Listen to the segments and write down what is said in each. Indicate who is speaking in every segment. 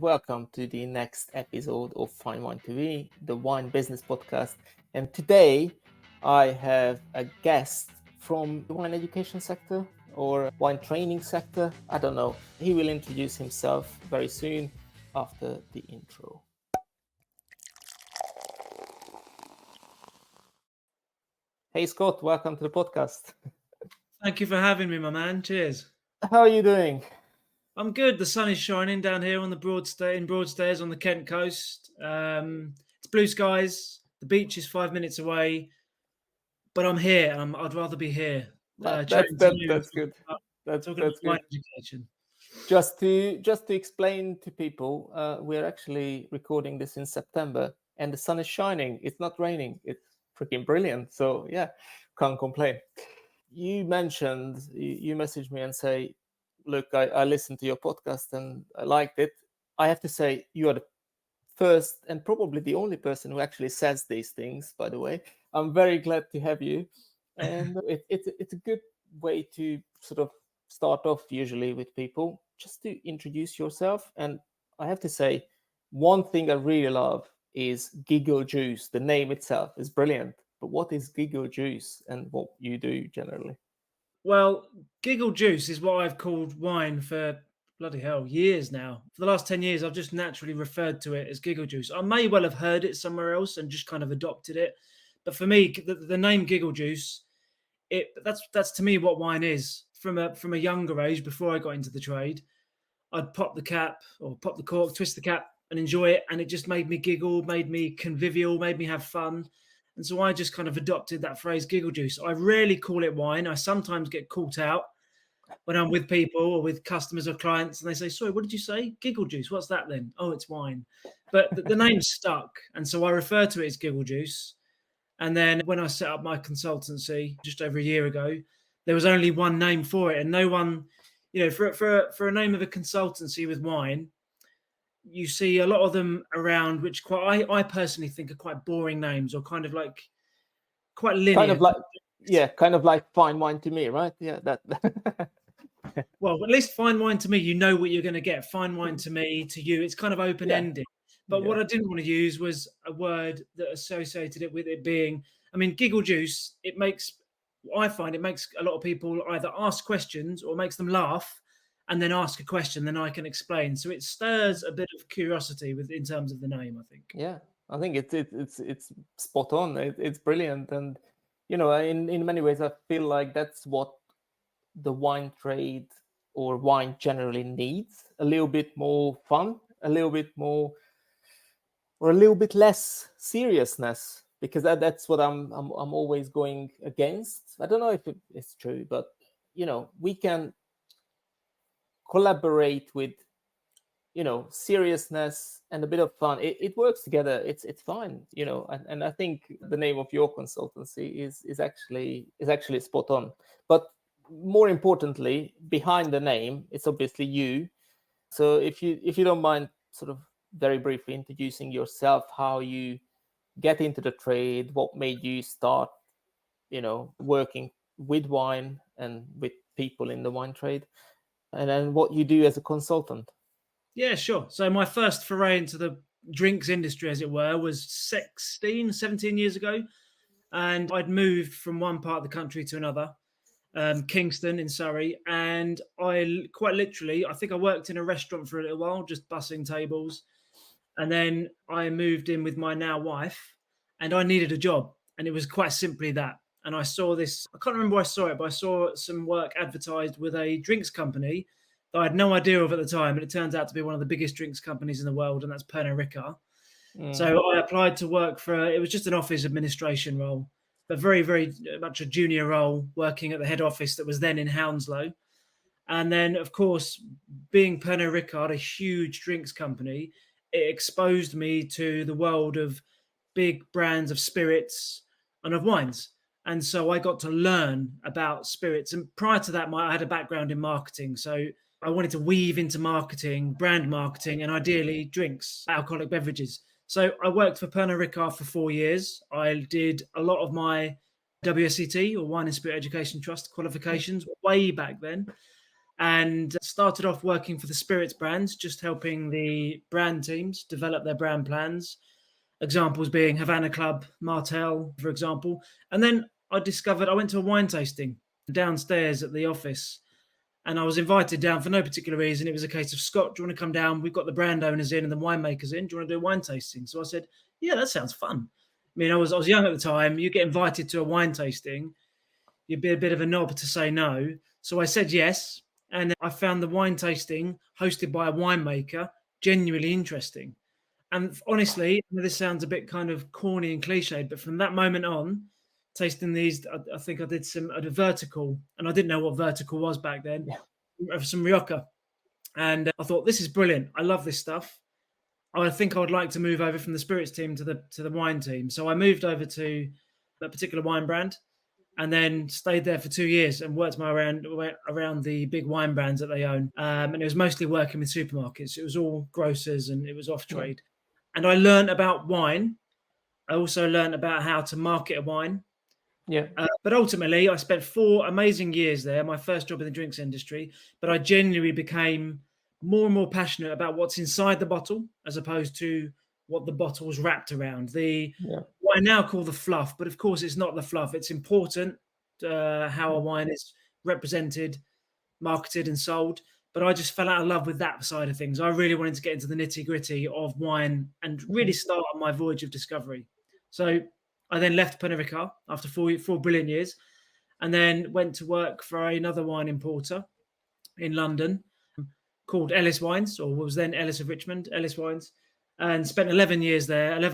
Speaker 1: Welcome to the next episode of FineWineToMe, the wine business podcast. And today I have a guest from the wine education sector or wine training sector. I don't know. He will introduce himself very soon after the intro. Hey Scott, welcome to the podcast.
Speaker 2: Thank you for having me, my man. Cheers.
Speaker 1: How are you doing?
Speaker 2: I'm good. The sun is shining down here on the Broadstairs on the Kent coast. It's blue skies. The beach is 5 minutes away, but I'm here. I'd rather be here.
Speaker 1: That's good. That's
Speaker 2: wine
Speaker 1: good.
Speaker 2: Education.
Speaker 1: Just to explain to people, we're actually recording this in September, and the sun is shining. It's not raining. It's freaking brilliant. So yeah, can't complain. You mentioned, you messaged me and say, look, I listened to your podcast and I liked it. I have to say, you are the first and probably the only person who actually says these things, by the way. I'm very glad to have you. And it's a good way to sort of start off usually with people, just to introduce yourself. And I have to say, one thing I really love is Giggle Juice. The name itself is brilliant. But what is Giggle Juice and what you do generally?
Speaker 2: Well, Giggle Juice is what I've called wine for bloody hell years now. For the last 10 years, I've just naturally referred to it as Giggle Juice. I may well have heard it somewhere else and just kind of adopted it. But for me, the name Giggle Juice, that's to me what wine is. From a younger age, before I got into the trade, I'd pop the cap or pop the cork, twist the cap and enjoy it. And it just made me giggle, made me convivial, made me have fun. And so I just kind of adopted that phrase, Giggle Juice. I rarely call it wine. I sometimes get caught out when I'm with people or with customers or clients, and they say, sorry, what did you say? Giggle Juice. What's that then? Oh, it's wine. But the name stuck. And so I refer to it as Giggle Juice. And then when I set up my consultancy just over a year ago, there was only one name for it. And no one, for a name of a consultancy with wine, you see a lot of them around, which I personally think are quite boring names or kind of like quite linear.
Speaker 1: Kind of like FineWineToMe, right? Yeah, that.
Speaker 2: Well, at least FineWineToMe, you know what you're going to get. FineWineToMe, to you, it's kind of open-ended. Yeah. But what I didn't want to use was a word that associated it with it being, Giggle Juice, I find it makes a lot of people either ask questions or makes them laugh and then ask a question, then I can explain. So it stirs a bit of curiosity in terms of the name, I think.
Speaker 1: Yeah, I think it's spot on. It's brilliant. And, in many ways, I feel like that's what the wine trade or wine generally needs. A little bit more fun, a little bit more, or a little bit less seriousness, because that's what I'm always going against. I don't know if it's true, but, we can collaborate with, seriousness and a bit of fun. It works together. It's fine, and I think the name of your consultancy is actually spot on. But more importantly, behind the name, it's obviously you. So if you don't mind sort of very briefly introducing yourself, how you get into the trade, what made you start, working with wine and with people in the wine trade, and then what you do as a consultant.
Speaker 2: Yeah, sure. So my first foray into the drinks industry, as it were, was 17 years ago. And I'd moved from one part of the country to another, Kingston in Surrey. And I quite literally, I think I worked in a restaurant for a little while, just bussing tables. And then I moved in with my now wife and I needed a job. And it was quite simply that. And I saw this, I can't remember where I saw it, but I saw some work advertised with a drinks company that I had no idea of at the time. And it turns out to be one of the biggest drinks companies in the world, and that's Pernod Ricard. So I applied to work it was just an office administration role, but very, very much a junior role, working at the head office that was then in Hounslow. And then, of course, being Pernod Ricard, a huge drinks company, it exposed me to the world of big brands of spirits and of wines. And so I got to learn about spirits. And prior to that, I had a background in marketing. So I wanted to weave into marketing, brand marketing, and ideally drinks, alcoholic beverages. So I worked for Pernod Ricard for 4 years. I did a lot of my WSET or Wine and Spirit Education Trust qualifications way back then. and started off working for the spirits brands, just helping the brand teams develop their brand plans. Examples being Havana Club, Martell, for example. And then I went to a wine tasting downstairs at the office, and I was invited down for no particular reason. It was a case of, Scott, do you want to come down? We've got the brand owners in and the winemakers in. Do you want to do a wine tasting? So I said, yeah, that sounds fun. I mean, I was young at the time. You get invited to a wine tasting, you'd be a bit of a knob to say no. So I said yes. And I found the wine tasting hosted by a winemaker genuinely interesting. And honestly, this sounds a bit kind of corny and cliched, but from that moment on, tasting these, I think I did a vertical, and I didn't know what vertical was back then, of some Rioja. And I thought, this is brilliant. I love this stuff. I think I would like to move over from the spirits team to the wine team. So I moved over to a particular wine brand, and then stayed there for 2 years and worked my way around the big wine brands that they own. And it was mostly working with supermarkets. It was all grocers and it was off trade. And I learned about wine. I also learned about how to market a wine.
Speaker 1: Yeah.
Speaker 2: But ultimately, I spent 4 amazing years there, my first job in the drinks industry. But I genuinely became more and more passionate about what's inside the bottle as opposed to what the bottle's wrapped around. What I now call the fluff, but of course it's not the fluff. It's important how a wine is represented, marketed and sold. But I just fell out of love with that side of things. I really wanted to get into the nitty-gritty of wine and really start on my voyage of discovery. So I then left Pernod Ricard after 4 brilliant years, and then went to work for another wine importer in London called Ellis Wines, or what was then Ellis of Richmond, Ellis Wines, and spent 11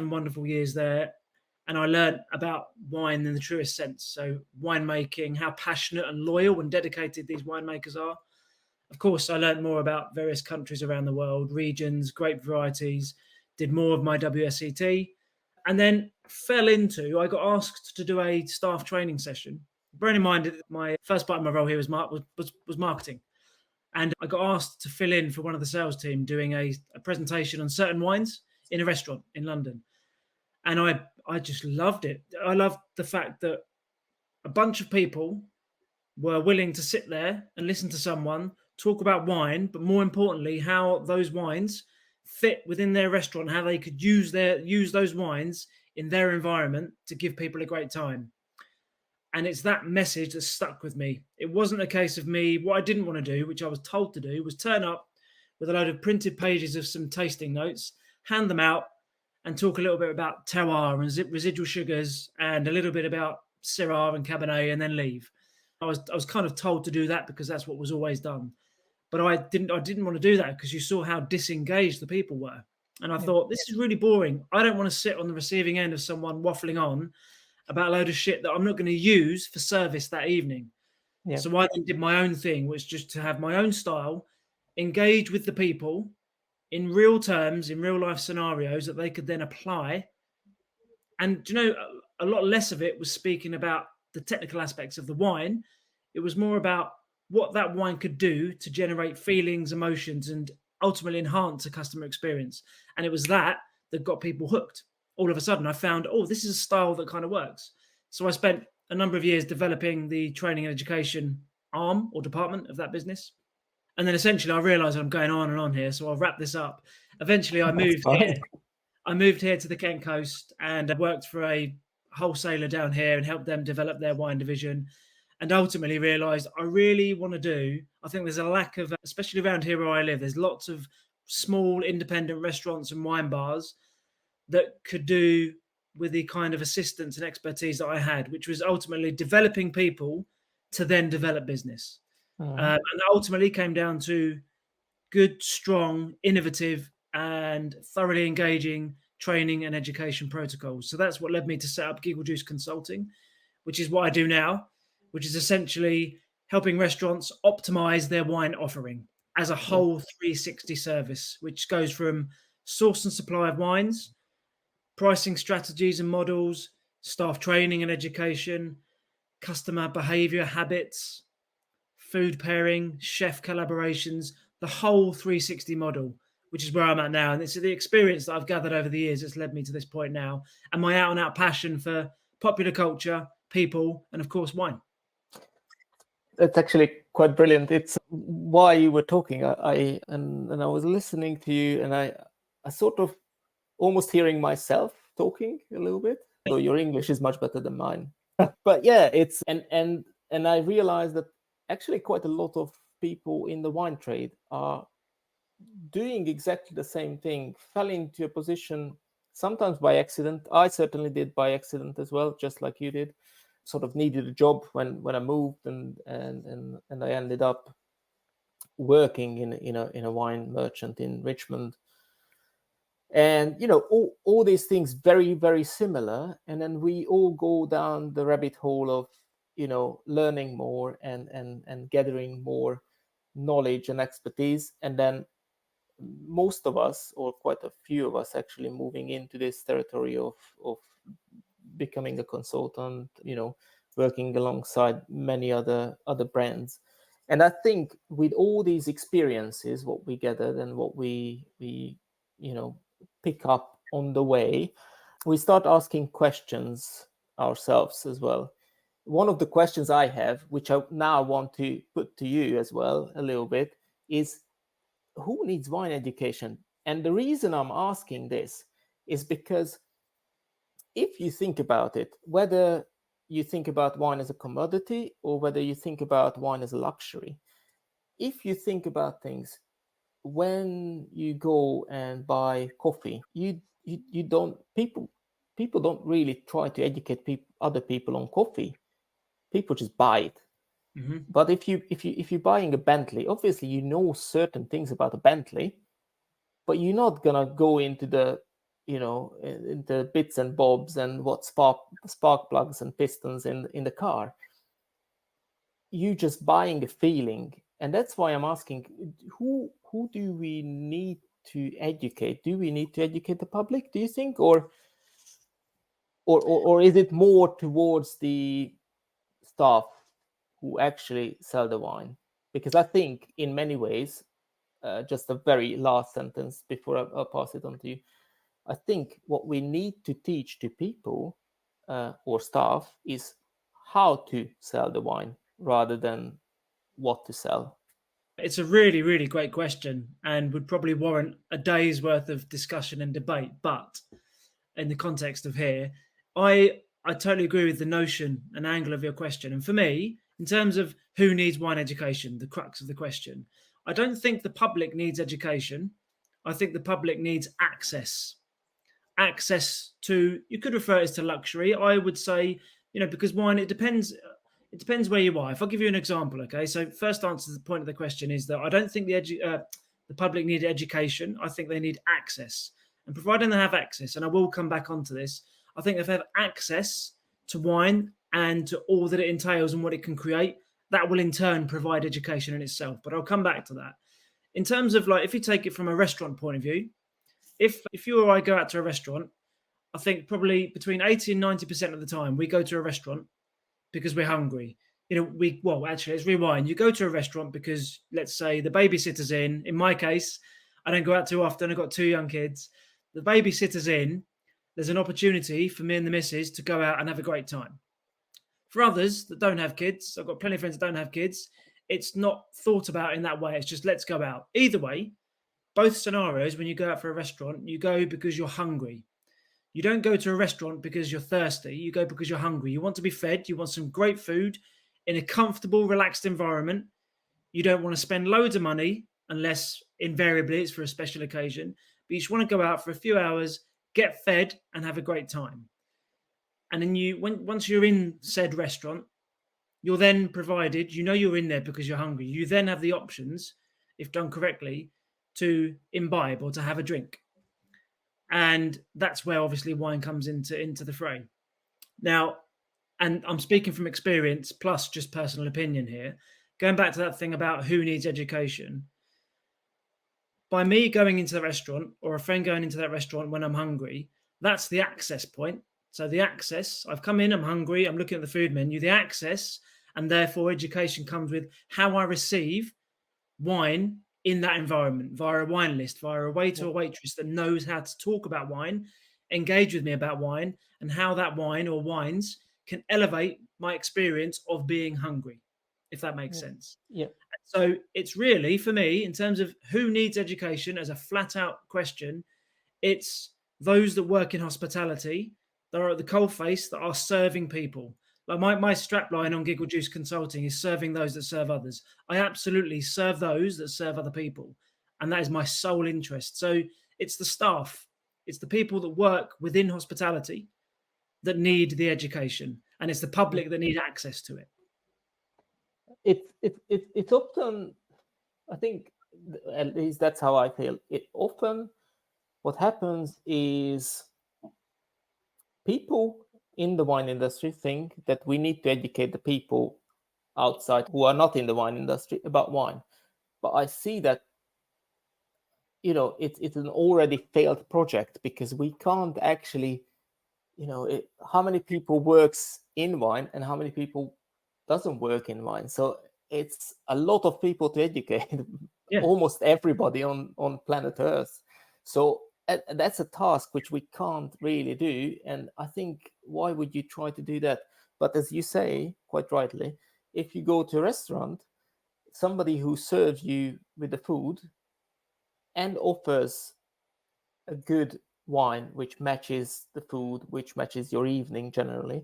Speaker 2: wonderful years there. And I learned about wine in the truest sense. So winemaking, how passionate and loyal and dedicated these winemakers are. Of course, I learned more about various countries around the world, regions, grape varieties, did more of my WSET, and then I got asked to do a staff training session. Bearing in mind that my first part of my role here was marketing. And I got asked to fill in for one of the sales team doing a presentation on certain wines in a restaurant in London. And I just loved it. I loved the fact that a bunch of people were willing to sit there and listen to someone talk about wine, but more importantly, how those wines fit within their restaurant, how they could use those wines in their environment to give people a great time. And it's that message that stuck with me. It wasn't a case of me, what I didn't want to do, which I was told to do, was turn up with a load of printed pages of some tasting notes, hand them out, and talk a little bit about terroir and residual sugars and a little bit about Syrah and Cabernet, and then leave. I was kind of told to do that because that's what was always done. But I didn't want to do that because you saw how disengaged the people were. And I thought, this is really boring. I don't want to sit on the receiving end of someone waffling on about a load of shit that I'm not going to use for service that evening. Yeah. So I then did my own thing, which just to have my own style, engage with the people in real terms, in real life scenarios that they could then apply. And, a lot less of it was speaking about the technical aspects of the wine. It was more about what that wine could do to generate feelings, emotions, and ultimately enhance a customer experience. And it was that got people hooked. All of a sudden, I found, this is a style that kind of works. So I spent a number of years developing the training and education arm or department of that business. And then essentially I realized I'm going on and on here, so I'll wrap this up. Eventually I moved here. I moved here to the Kent coast and I worked for a wholesaler down here and helped them develop their wine division, and ultimately realized I really want to do, I think there's a lack of, especially around here where I live, there's lots of small independent restaurants and wine bars that could do with the kind of assistance and expertise that I had, which was ultimately developing people to then develop business. And ultimately came down to good, strong, innovative, and thoroughly engaging training and education protocols. So that's what led me to set up Giggle Juice Consulting, which is what I do now, which is essentially helping restaurants optimize their wine offering as a whole 360 service, which goes from source and supply of wines, pricing strategies and models, staff training and education, customer behavior habits, food pairing, chef collaborations, the whole 360 model, which is where I'm at now. And it's the experience that I've gathered over the years that's led me to this point now, and my out-and-out passion for popular culture, people, and of course, wine.
Speaker 1: That's actually quite brilliant. It's while you were talking, I was listening to you, and I sort of almost hearing myself talking a little bit. So your English is much better than mine. But yeah, it's and I realized that actually quite a lot of people in the wine trade are doing exactly the same thing, fell into a position sometimes by accident. I certainly did by accident as well, just like you did. Sort of needed a job when I moved, and I ended up working in a wine merchant in Richmond. And all these things very, very similar, and then we all go down the rabbit hole of learning more and gathering more knowledge and expertise, and then most of us, or quite a few of us, actually moving into this territory of becoming a consultant, working alongside many other brands. And I think with all these experiences, what we gathered and what we pick up on the way, we start asking questions ourselves as well. One of the questions I have, which I now want to put to you as well a little bit, is who needs wine education? And the reason I'm asking this is because if you think about it, whether you think about wine as a commodity or whether you think about wine as a luxury, if you think about things, when you go and buy coffee, you don't people don't really try to educate other people on coffee. People just buy it.
Speaker 2: Mm-hmm.
Speaker 1: But if you're buying a Bentley, obviously you know certain things about a Bentley, but you're not gonna go into the into bits and bobs and what spark plugs and pistons in the car. You just buying a feeling, and that's why I'm asking, who do we need to educate? Do we need to educate the public, do you think, or is it more towards the staff who actually sell the wine? Because I think in many ways, just a very last sentence before I pass it on to you, I think what we need to teach to people or staff is how to sell the wine rather than what to sell.
Speaker 2: It's a really, really great question and would probably warrant a day's worth of discussion and debate. But in the context of here, I totally agree with the notion and angle of your question. And for me, in terms of who needs wine education, the crux of the question, I don't think the public needs education. I think the public needs access. Access to, you could refer it to luxury. I would say, because wine, it depends where you are. If I give you an example, okay. So first answer to the point of the question is that I don't think the public need education. I think they need access. And providing they have access, and I will come back onto this, I think if they have access to wine and to all that it entails and what it can create, that will in turn provide education in itself. But I'll come back to that. In terms of if you take it from a restaurant point of view, if you or I go out to a restaurant, I think probably between 80 and 90% of the time we go to a restaurant because we're hungry. Actually, let's rewind. You go to a restaurant because, let's say, the babysitter's in. In my case, I don't go out too often. I've got 2 young kids. The babysitter's in. There's an opportunity for me and the missus to go out and have a great time. For others that don't have kids, I've got plenty of friends that don't have kids, it's not thought about in that way. It's just, let's go out. Either way, both scenarios, when you go out for a restaurant, you go because you're hungry. You don't go to a restaurant because you're thirsty. You go because you're hungry. You want to be fed. You want some great food in a comfortable, relaxed environment. You don't want to spend loads of money unless invariably it's for a special occasion. But you just want to go out for a few hours, get fed, and have a great time. And then once you're in said restaurant, you're then provided, you're in there because you're hungry. You then have the options, if done correctly, to imbibe or to have a drink. And that's where obviously wine comes into the fray. Now, and I'm speaking from experience plus just personal opinion here, going back to that thing about who needs education. By me going into the restaurant or a friend going into that restaurant when I'm hungry, that's the access point. So the access, I've come in, I'm hungry, I'm looking at the food menu, the access, and therefore education comes with how I receive wine in that environment via a wine list, via a waiter or waitress that knows how to talk about wine, engage with me about wine, and how that wine or wines can elevate my experience of being hungry. if that makes sense.
Speaker 1: Yeah.
Speaker 2: So it's really, for me, in terms of who needs education as a flat out question, it's those that work in hospitality, that are at the coalface, that are serving people. Like my strapline on Giggle Juice Consulting is serving those that serve others. I absolutely serve those that serve other people. And that is my sole interest. So it's the staff, it's the people that work within hospitality that need the education. And it's the public that need access to it.
Speaker 1: It's often, I think, at least that's how I feel. It often, what happens is people in the wine industry think that we need to educate the people outside who are not in the wine industry about wine. But I see that, it's an already failed project, because we can't actually, how many people works in wine and how many people doesn't work in wine. So it's a lot of people to educate, almost everybody on planet Earth. So that's a task which we can't really do. And I think, why would you try to do that? But as you say, quite rightly, if you go to a restaurant, somebody who serves you with the food and offers a good wine which matches the food, which matches your evening generally,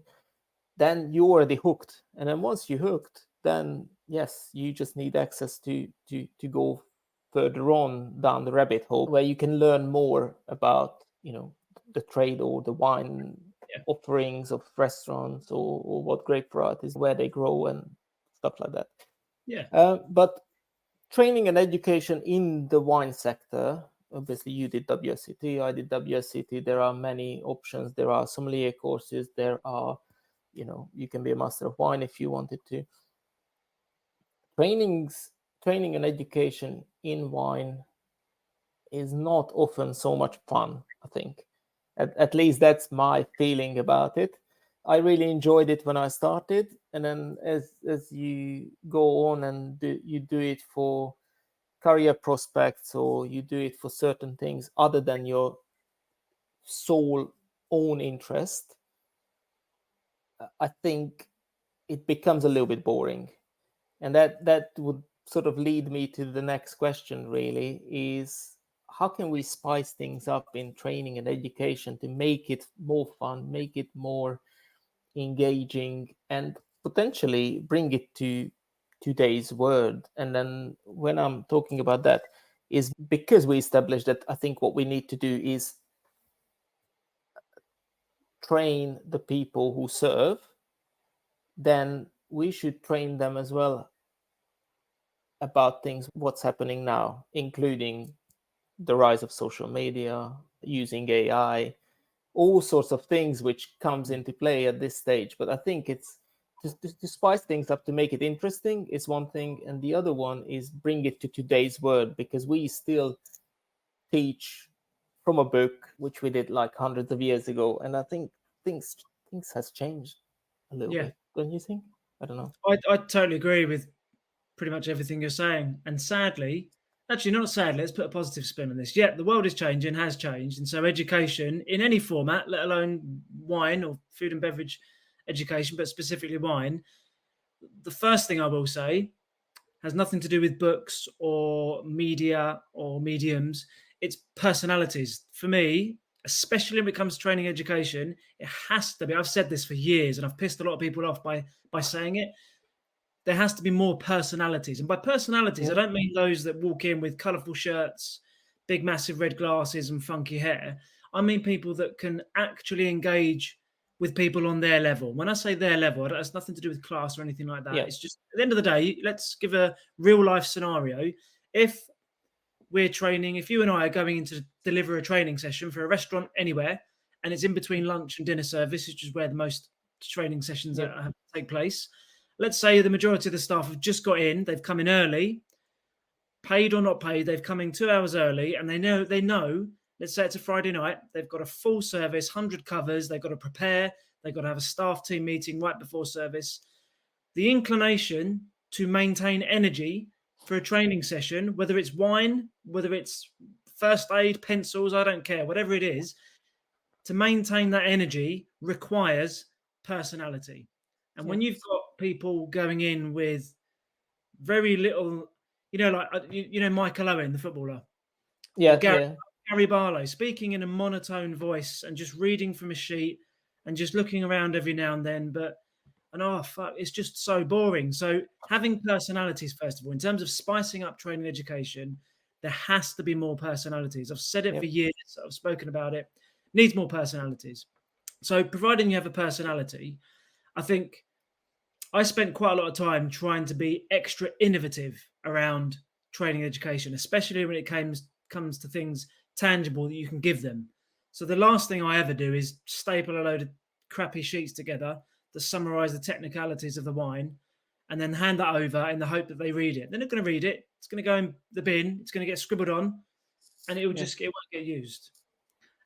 Speaker 1: then you're already hooked. And then once you're hooked, then yes, you just need access to go further on down the rabbit hole, where you can learn more about, the trade or the wine offerings of restaurants, or what grape varieties, where they grow and stuff like that. But training and education in the wine sector, obviously you did WSET, I did WSET. There are many options. There are sommelier courses. There are, you can be a master of wine if you wanted to. Training and education in wine is not often so much fun, I think. At least that's my feeling about it. I really enjoyed it when I started, and then as you go on and you do it for career prospects, or you do it for certain things other than your sole own interest, I think it becomes a little bit boring. And that would sort of lead me to the next question, really, is how can we spice things up in training and education to make it more fun, make it more engaging, and potentially bring it to today's world? And then when I'm talking about that, is because we established that I think what we need to do is train the people who serve, then we should train them as well about things, what's happening now, including the rise of social media, using AI, all sorts of things which comes into play at this stage. But I think it's to spice things up, to make it interesting is one thing, and the other one is bring it to today's world, because we still teach from a book which we did like hundreds of years ago, and I think things has changed a little bit, don't you think? I don't know.
Speaker 2: I totally agree with pretty much everything you're saying, and sadly, actually not sadly, let's put a positive spin on this. The world is changing, has changed, and so education in any format, let alone wine or food and beverage education, but specifically wine, the first thing I will say has nothing to do with books or media or mediums. It's personalities. For me, especially when it comes to training education, it has to be, I've said this for years and I've pissed a lot of people off by saying it, there has to be more personalities. And by personalities, I don't mean those that walk in with colourful shirts, big massive red glasses and funky hair. I mean people that can actually engage with people on their level. When I say their level, it has nothing to do with class or anything like that. It's just, at the end of the day, let's give a real life scenario. If we're training, if you and I are going in to deliver a training session for a restaurant anywhere, and it's in between lunch and dinner service, which is where the most training sessions take place. Let's say the majority of the staff have just got in, they've come in early, paid or not paid, they've come in 2 hours early, and they know, let's say it's a Friday night, they've got a full service, 100 covers, they've got to prepare, they've got to have a staff team meeting right before service. The inclination to maintain energy for a training session, whether it's wine, whether it's first aid, pencils, I don't care, whatever it is, to maintain that energy requires personality. And when you've got people going in with very little, like Michael Owen, the footballer, or
Speaker 1: Yeah,
Speaker 2: Gary Barlow, speaking in a monotone voice and just reading from a sheet and just looking around every now and then. Fuck, it's just so boring. So having personalities, first of all, in terms of spicing up training education, there has to be more personalities. I've said it for years. I've spoken about it. Needs more personalities. So providing you have a personality, I think I spent quite a lot of time trying to be extra innovative around training education, especially when it comes to things tangible that you can give them. So the last thing I ever do is staple a load of crappy sheets together that summarize the technicalities of the wine and then hand that over in the hope that they read it. They're not going to read it. It's going to go in the bin. It's going to get scribbled on and it won't get used.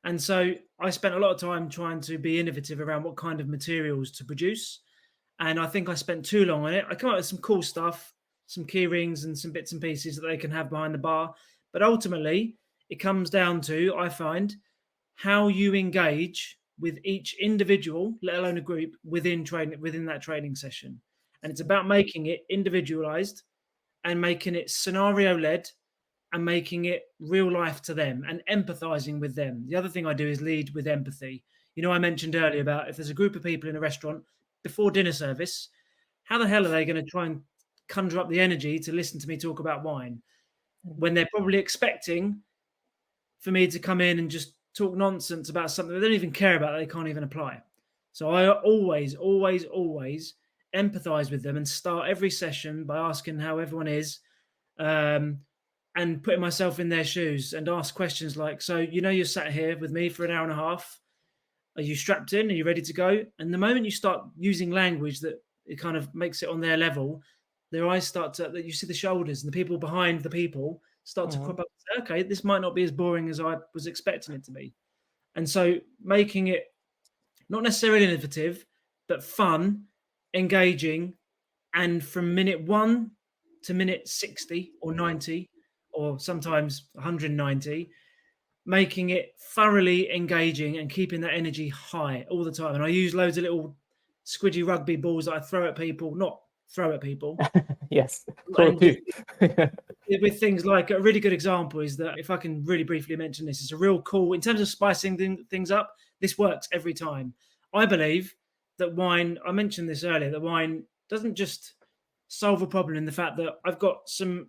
Speaker 2: And so I spent a lot of time trying to be innovative around what kind of materials to produce. And I think I spent too long on it. I come up with some cool stuff, some key rings and some bits and pieces that they can have behind the bar. But ultimately, it comes down to, I find, how you engage with each individual, let alone a group, within that training session. And it's about making it individualized and making it scenario-led and making it real life to them and empathizing with them. The other thing I do is lead with empathy. I mentioned earlier about if there's a group of people in a restaurant before dinner service, how the hell are they going to try and conjure up the energy to listen to me talk about wine when they're probably expecting for me to come in and just talk nonsense about something they don't even care about, they can't even apply. So I always empathize with them and start every session by asking how everyone is and putting myself in their shoes and ask questions like, so, you're sat here with me for an hour and a half. Are you strapped in? Are you ready to go? And the moment you start using language that it kind of makes it on their level, their eyes start to, you see the shoulders and the people behind the people start to crop up and say, okay, this might not be as boring as I was expecting it to be. And so making it not necessarily innovative, but fun, engaging, and from minute 1 to minute 60 or 90, or sometimes 190, making it thoroughly engaging and keeping that energy high all the time. And I use loads of little squidgy rugby balls that I throw at people, not throw at people.
Speaker 1: Yes, throw too.
Speaker 2: With things like, a really good example is that, if I can really briefly mention this, it's a real cool, in terms of spicing things up, this works every time. I believe that wine, I mentioned this earlier, that wine doesn't just solve a problem in the fact that I've got some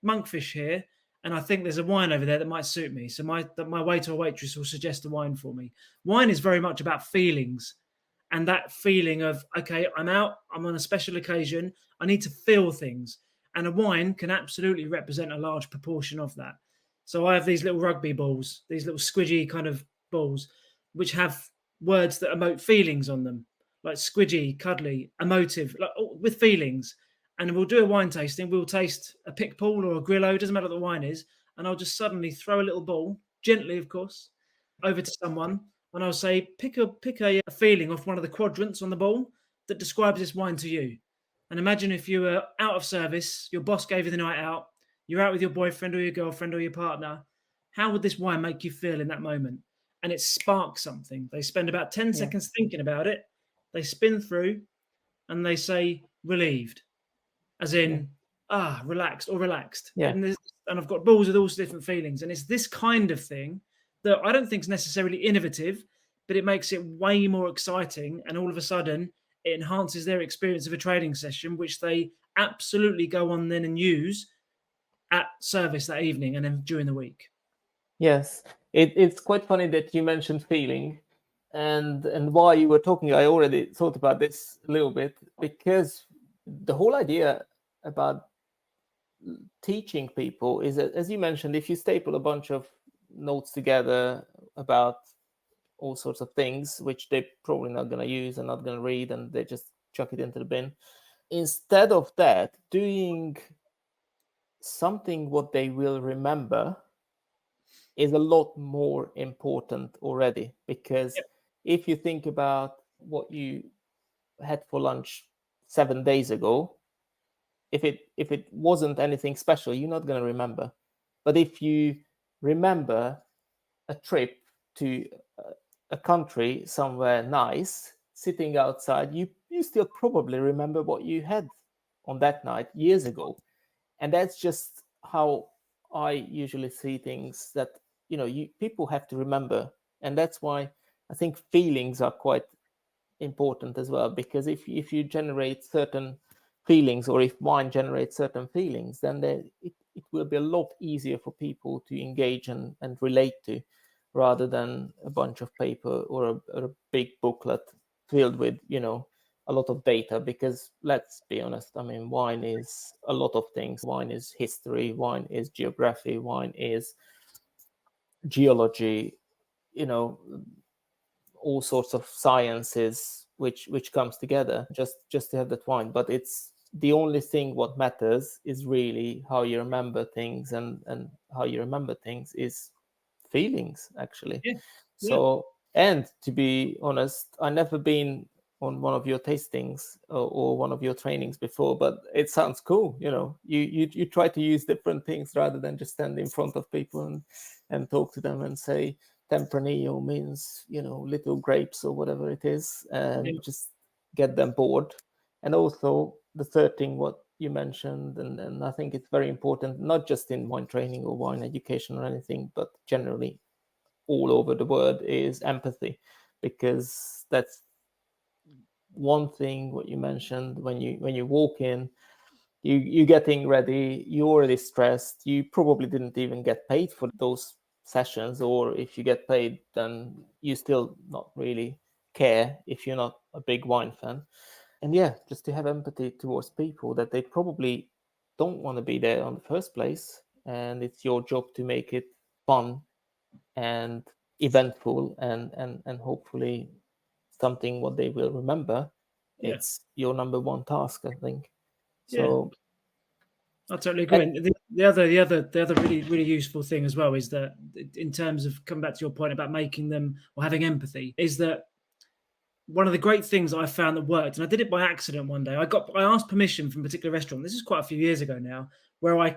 Speaker 2: monkfish here and I think there's a wine over there that might suit me. So my waiter or waitress will suggest a wine for me. Wine is very much about feelings, and that feeling of, okay, I'm out, I'm on a special occasion, I need to feel things. And a wine can absolutely represent a large proportion of that. So I have these little rugby balls, these little squidgy kind of balls, which have words that emote feelings on them, like squidgy, cuddly, emotive, like with feelings. And we'll do a wine tasting. We'll taste a Picpool or a Grillo, doesn't matter what the wine is. And I'll just suddenly throw a little ball, gently, of course, over to someone. And I'll say, pick a feeling off one of the quadrants on the ball that describes this wine to you. And imagine if you were out of service, your boss gave you the night out, you're out with your boyfriend or your girlfriend or your partner. How would this wine make you feel in that moment? And it sparks something. They spend about 10 seconds thinking about it. They spin through and they say, relieved. As in, relaxed or relaxed.
Speaker 1: Yeah.
Speaker 2: And I've got balls with all sorts of different feelings. And it's this kind of thing that I don't think is necessarily innovative, but it makes it way more exciting. And all of a sudden, it enhances their experience of a training session, which they absolutely go on then and use at service that evening and then during the week.
Speaker 1: Yes, it's quite funny that you mentioned feeling. And while you were talking, I already thought about this a little bit, because the whole idea about teaching people is that, as you mentioned, if you staple a bunch of notes together about all sorts of things, which they're probably not going to use and not going to read, and they just chuck it into the bin, instead of that, doing something what they will remember is a lot more important already. Because if you think about what you had for lunch 7 days ago, if it wasn't anything special, you're not going to remember. But if you remember a trip to a country somewhere nice, sitting outside, you still probably remember what you had on that night years ago. And that's just how I usually see things, that, people have to remember. And that's why I think feelings are quite important as well, because if you generate certain feelings, or if wine generates certain feelings, then it will be a lot easier for people to engage and relate to, rather than a bunch of paper or a big booklet filled with a lot of data. Because let's be honest, I mean, wine is a lot of things. Wine is history, wine is geography, wine is geology, all sorts of sciences which comes together just to have that wine. But it's the only thing what matters is really how you remember things, and how you remember things is feelings, actually.
Speaker 2: Yeah.
Speaker 1: So, and to be honest, I never been on one of your tastings or one of your trainings before, but it sounds cool. You try to use different things rather than just stand in front of people and talk to them and say 𝘚𝘵𝑚𝑝𝑟𝑒𝑛𝑒𝑎𝑙 means little grapes or whatever it is, and just get them bored. And also the third thing what you mentioned, and I think it's very important, not just in wine training or wine education or anything, but generally all over the world, is empathy. Because that's one thing what you mentioned, when you walk in, you're getting ready, you're already stressed, you probably didn't even get paid for those sessions, or if you get paid, then you still not really care if you're not a big wine fan. And just to have empathy towards people, that they probably don't want to be there on the first place, and it's your job to make it fun and eventful, and hopefully something what they will remember. It's your number one task, I think. So
Speaker 2: I totally agree. And the other really useful thing as well is that, in terms of coming back to your point about making them or having empathy, is that one of the great things that I found that worked, and I did it by accident one day. I asked permission from a particular restaurant. This is quite a few years ago now, where I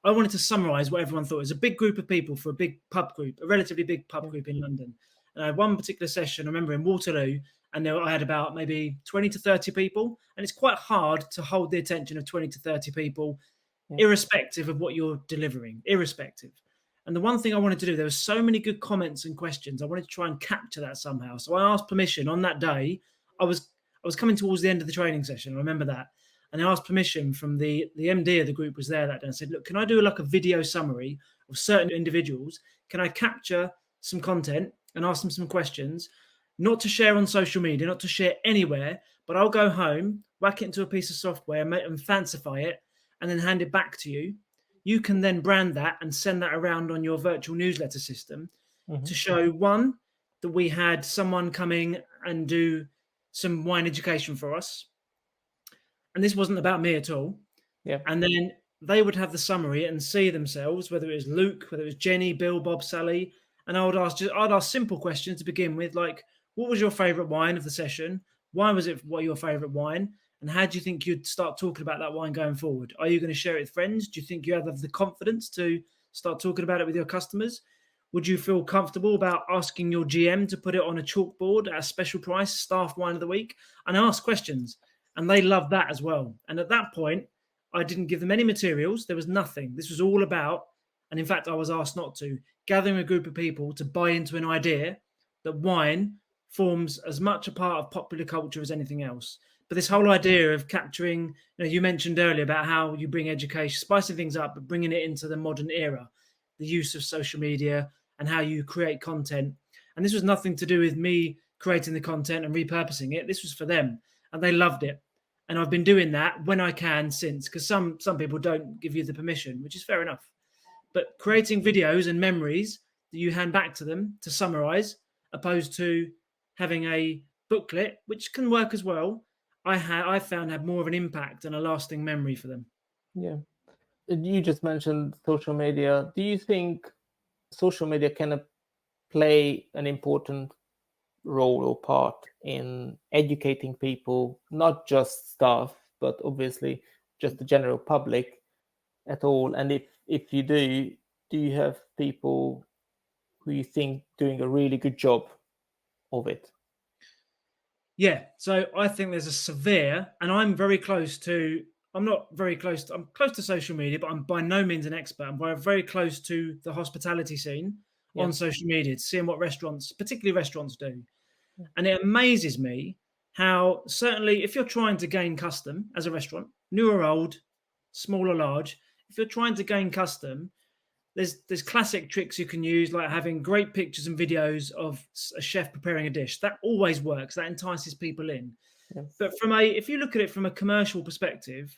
Speaker 2: wanted to summarize what everyone thought. It was a big group of people for a big pub group, a relatively big pub group in London. And I had one particular session, I remember, in Waterloo, and I had about maybe 20 to 30 people. And it's quite hard to hold the attention of 20 to 30 people, irrespective of what you're delivering, irrespective. And the one thing I wanted to do, there were so many good comments and questions. I wanted to try and capture that somehow. So I asked permission on that day. I was coming towards the end of the training session. I remember that. And I asked permission from the MD of the group was there that day. And I said, look, can I do like a video summary of certain individuals? Can I capture some content and ask them some questions, not to share on social media, not to share anywhere, but I'll go home, whack it into a piece of software and fancify it, and then hand it back to you. You can then brand that and send that around on your virtual newsletter system to show, one, that we had someone coming and do some wine education for us. And this wasn't about me at all.
Speaker 1: Yeah.
Speaker 2: And then they would have the summary and see themselves, whether it was Luke, whether it was Jenny, Bill, Bob, Sally. And I'd ask simple questions to begin with, like, what was your favorite wine of the session? Why was it your favorite wine? And how do you think you'd start talking about that wine going forward? Are you going to share it with friends? Do you think you have the confidence to start talking about it with your customers? Would you feel comfortable about asking your GM to put it on a chalkboard at a special price, staff wine of the week? And I asked questions, and they loved that as well. And at that point, I didn't give them any materials. There was nothing. This was all about, and in fact, I was asked not to, gathering a group of people to buy into an idea that wine forms as much a part of popular culture as anything else. But this whole idea of capturing, you mentioned earlier about how you bring education, spicing things up, but bringing it into the modern era, the use of social media and how you create content. And this was nothing to do with me creating the content and repurposing it. This was for them, and they loved it. And I've been doing that when I can since, because some people don't give you the permission, which is fair enough. But creating videos and memories that you hand back to them to summarize, opposed to having a booklet, which can work as well, I found had more of an impact and a lasting memory for them.
Speaker 1: Yeah. You just mentioned social media. Do you think social media can play an important role or part in educating people, not just staff, but obviously just the general public at all? And if you do you have people who you think doing a really good job of it?
Speaker 2: Yeah, so I think there's a severe, and I'm very close to I'm not very close. I'm close to social media, but I'm by no means an expert. I'm very close to the hospitality scene on social media, seeing what restaurants, particularly restaurants, do. And it amazes me how, certainly, if you're trying to gain custom as a restaurant, new or old, small or large, if you're trying to gain custom, there's classic tricks you can use, like having great pictures and videos of a chef preparing a dish. That always works. That entices people in. But if you look at it from a commercial perspective,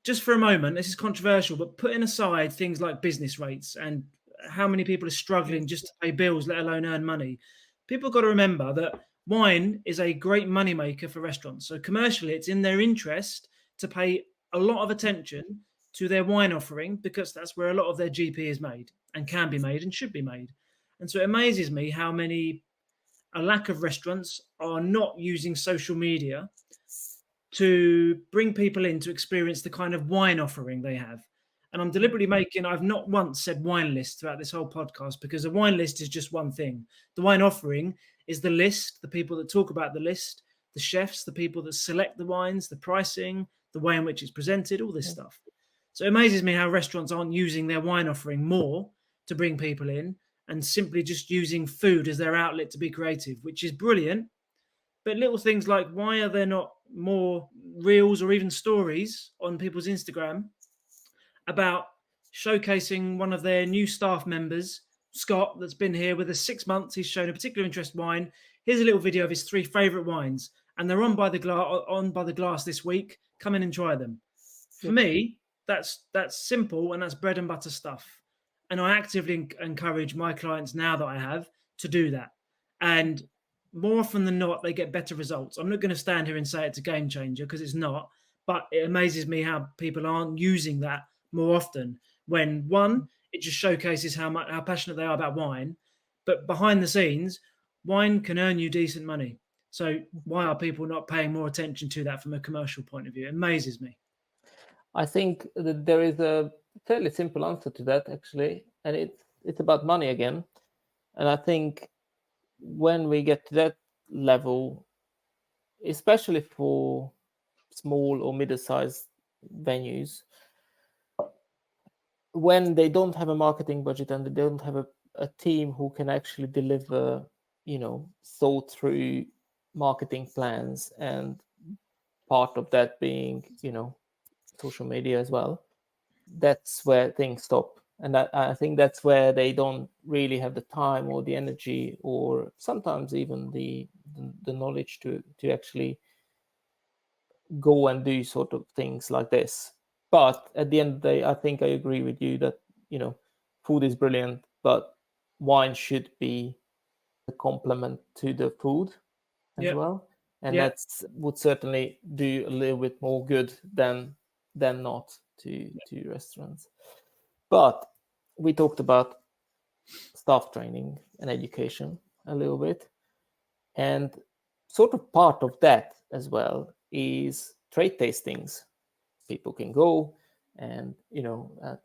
Speaker 2: just for a moment, this is controversial, but putting aside things like business rates and how many people are struggling just to pay bills, let alone earn money, people got to remember that wine is a great moneymaker for restaurants. So commercially, it's in their interest to pay a lot of attention to their wine offering, because that's where a lot of their GP is made and can be made and should be made. And so it amazes me how a lack of restaurants are not using social media to bring people in to experience the kind of wine offering they have. And I'm deliberately I've not once said wine list throughout this whole podcast, because a wine list is just one thing. The wine offering is the list, the people that talk about the list, the chefs, the people that select the wines, the pricing, the way in which it's presented, all this stuff. So it amazes me how restaurants aren't using their wine offering more to bring people in, and simply just using food as their outlet to be creative, which is brilliant. But little things like, why are there not more reels or even stories on people's Instagram about showcasing one of their new staff members, Scott, that's been here with us 6 months. He's shown a particular interest in wine. Here's a little video of his 3 favorite wines, and they're on by the glass this week. Come in and try them. For me, that's simple, and that's bread and butter stuff. And I actively encourage my clients, now that I have, to do that. And more often than not, they get better results. I'm not going to stand here and say it's a game changer, because it's not. But it amazes me how people aren't using that more often, when, one, it just showcases how passionate they are about wine. But behind the scenes, wine can earn you decent money. So why are people not paying more attention to that from a commercial point of view? It amazes me.
Speaker 1: I think that there is a fairly simple answer to that, actually, and it's about money again. And I think when we get to that level, especially for small or middle-sized venues, when they don't have a marketing budget and they don't have a team who can actually deliver, thought through marketing plans, and part of that being, social media as well, that's where things stop. And I think that's where they don't really have the time or the energy, or sometimes even the knowledge to actually go and do sort of things like this. But at the end of the day, I think I agree with you that, food is brilliant, but wine should be a complement to the food as well. And that would certainly do a little bit more good than not to restaurants. But we talked about staff training and education a little bit. And sort of part of that as well is trade tastings. People can go and,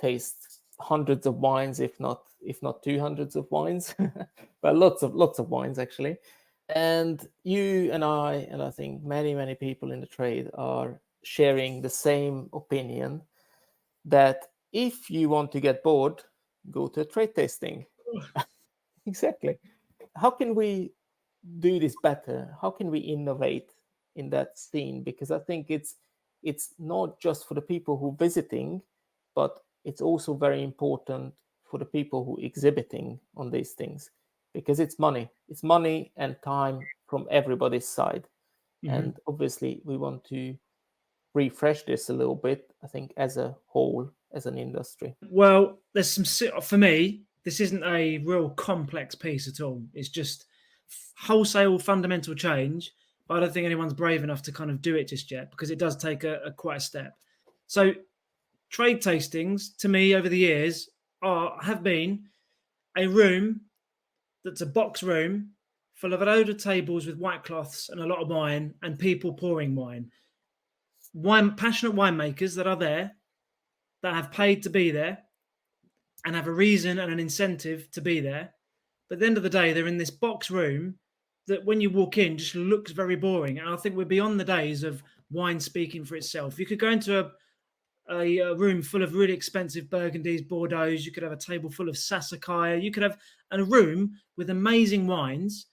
Speaker 1: taste hundreds of wines, if not 200s of wines, but lots of wines actually. And you and I think many people in the trade are sharing the same opinion, that if you want to get bored, go to a trade tasting. Exactly. How can we do this better? How can we innovate in that scene? Because I think it's not just for the people who are visiting, but it's also very important for the people who are exhibiting on these things, because it's money and time from everybody's side. Mm-hmm. And obviously we want to refresh this a little bit, I think, as a whole, as an industry.
Speaker 2: Well, for me, this isn't a real complex piece at all. It's just wholesale fundamental change, but I don't think anyone's brave enough to kind of do it just yet, because it does take quite a step. So trade tastings, to me, over the years, have been a room that's a box room full of a load of tables with white cloths and a lot of wine and people pouring wine. Passionate winemakers that are there, that have paid to be there and have a reason and an incentive to be there. But at the end of the day, they're in this box room that when you walk in just looks very boring. And I think we're beyond the days of wine speaking for itself. You could go into a room full of really expensive Burgundies, Bordeaux's. You could have a table full of Sassicaia. You could have a room with amazing wines.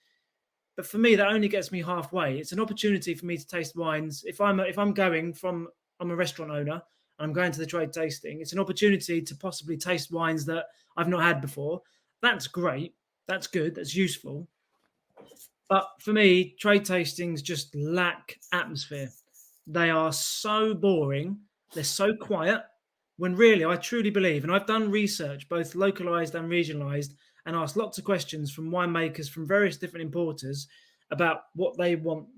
Speaker 2: But for me, that only gets me halfway. It's an opportunity for me to taste wines. I'm a restaurant owner and I'm going to the trade tasting. It's an opportunity to possibly taste wines that I've not had before. That's great. That's good. That's useful. But for me, trade tastings just lack atmosphere. They are so boring. They're so quiet, when really I truly believe, and I've done research, both localized and regionalized, and asked lots of questions from winemakers from various different importers about what they want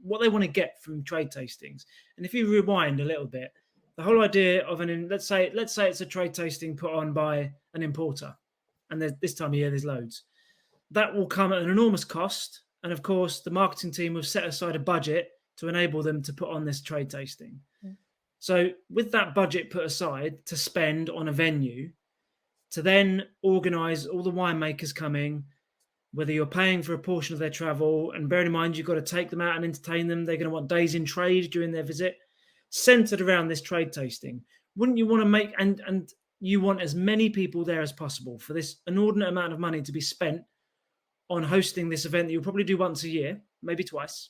Speaker 2: to get from trade tastings. And if you rewind a little bit, the whole idea of let's say it's a trade tasting put on by an importer, and this time of year there's loads. That will come at an enormous cost, and of course the marketing team will set aside a budget to enable them to put on this trade tasting. So with that budget put aside to spend on a venue, to then organise all the winemakers coming, whether you're paying for a portion of their travel, and bearing in mind you've got to take them out and entertain them, they're going to want days in trade during their visit, centred around this trade tasting. Wouldn't you want to make, and you want as many people there as possible for this inordinate amount of money to be spent on hosting this event that you'll probably do once a year, maybe twice.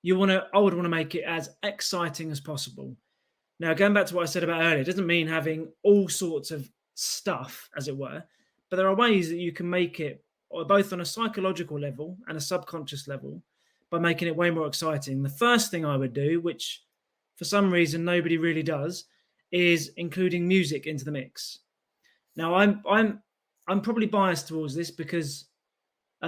Speaker 2: I would want to make it as exciting as possible. Now, going back to what I said about earlier, it doesn't mean having all sorts of stuff, as it were, but there are ways that you can make it both on a psychological level and a subconscious level by making it way more exciting. The first thing I would do, which for some reason nobody really does, is including music into the mix. Now, I'm probably biased towards this because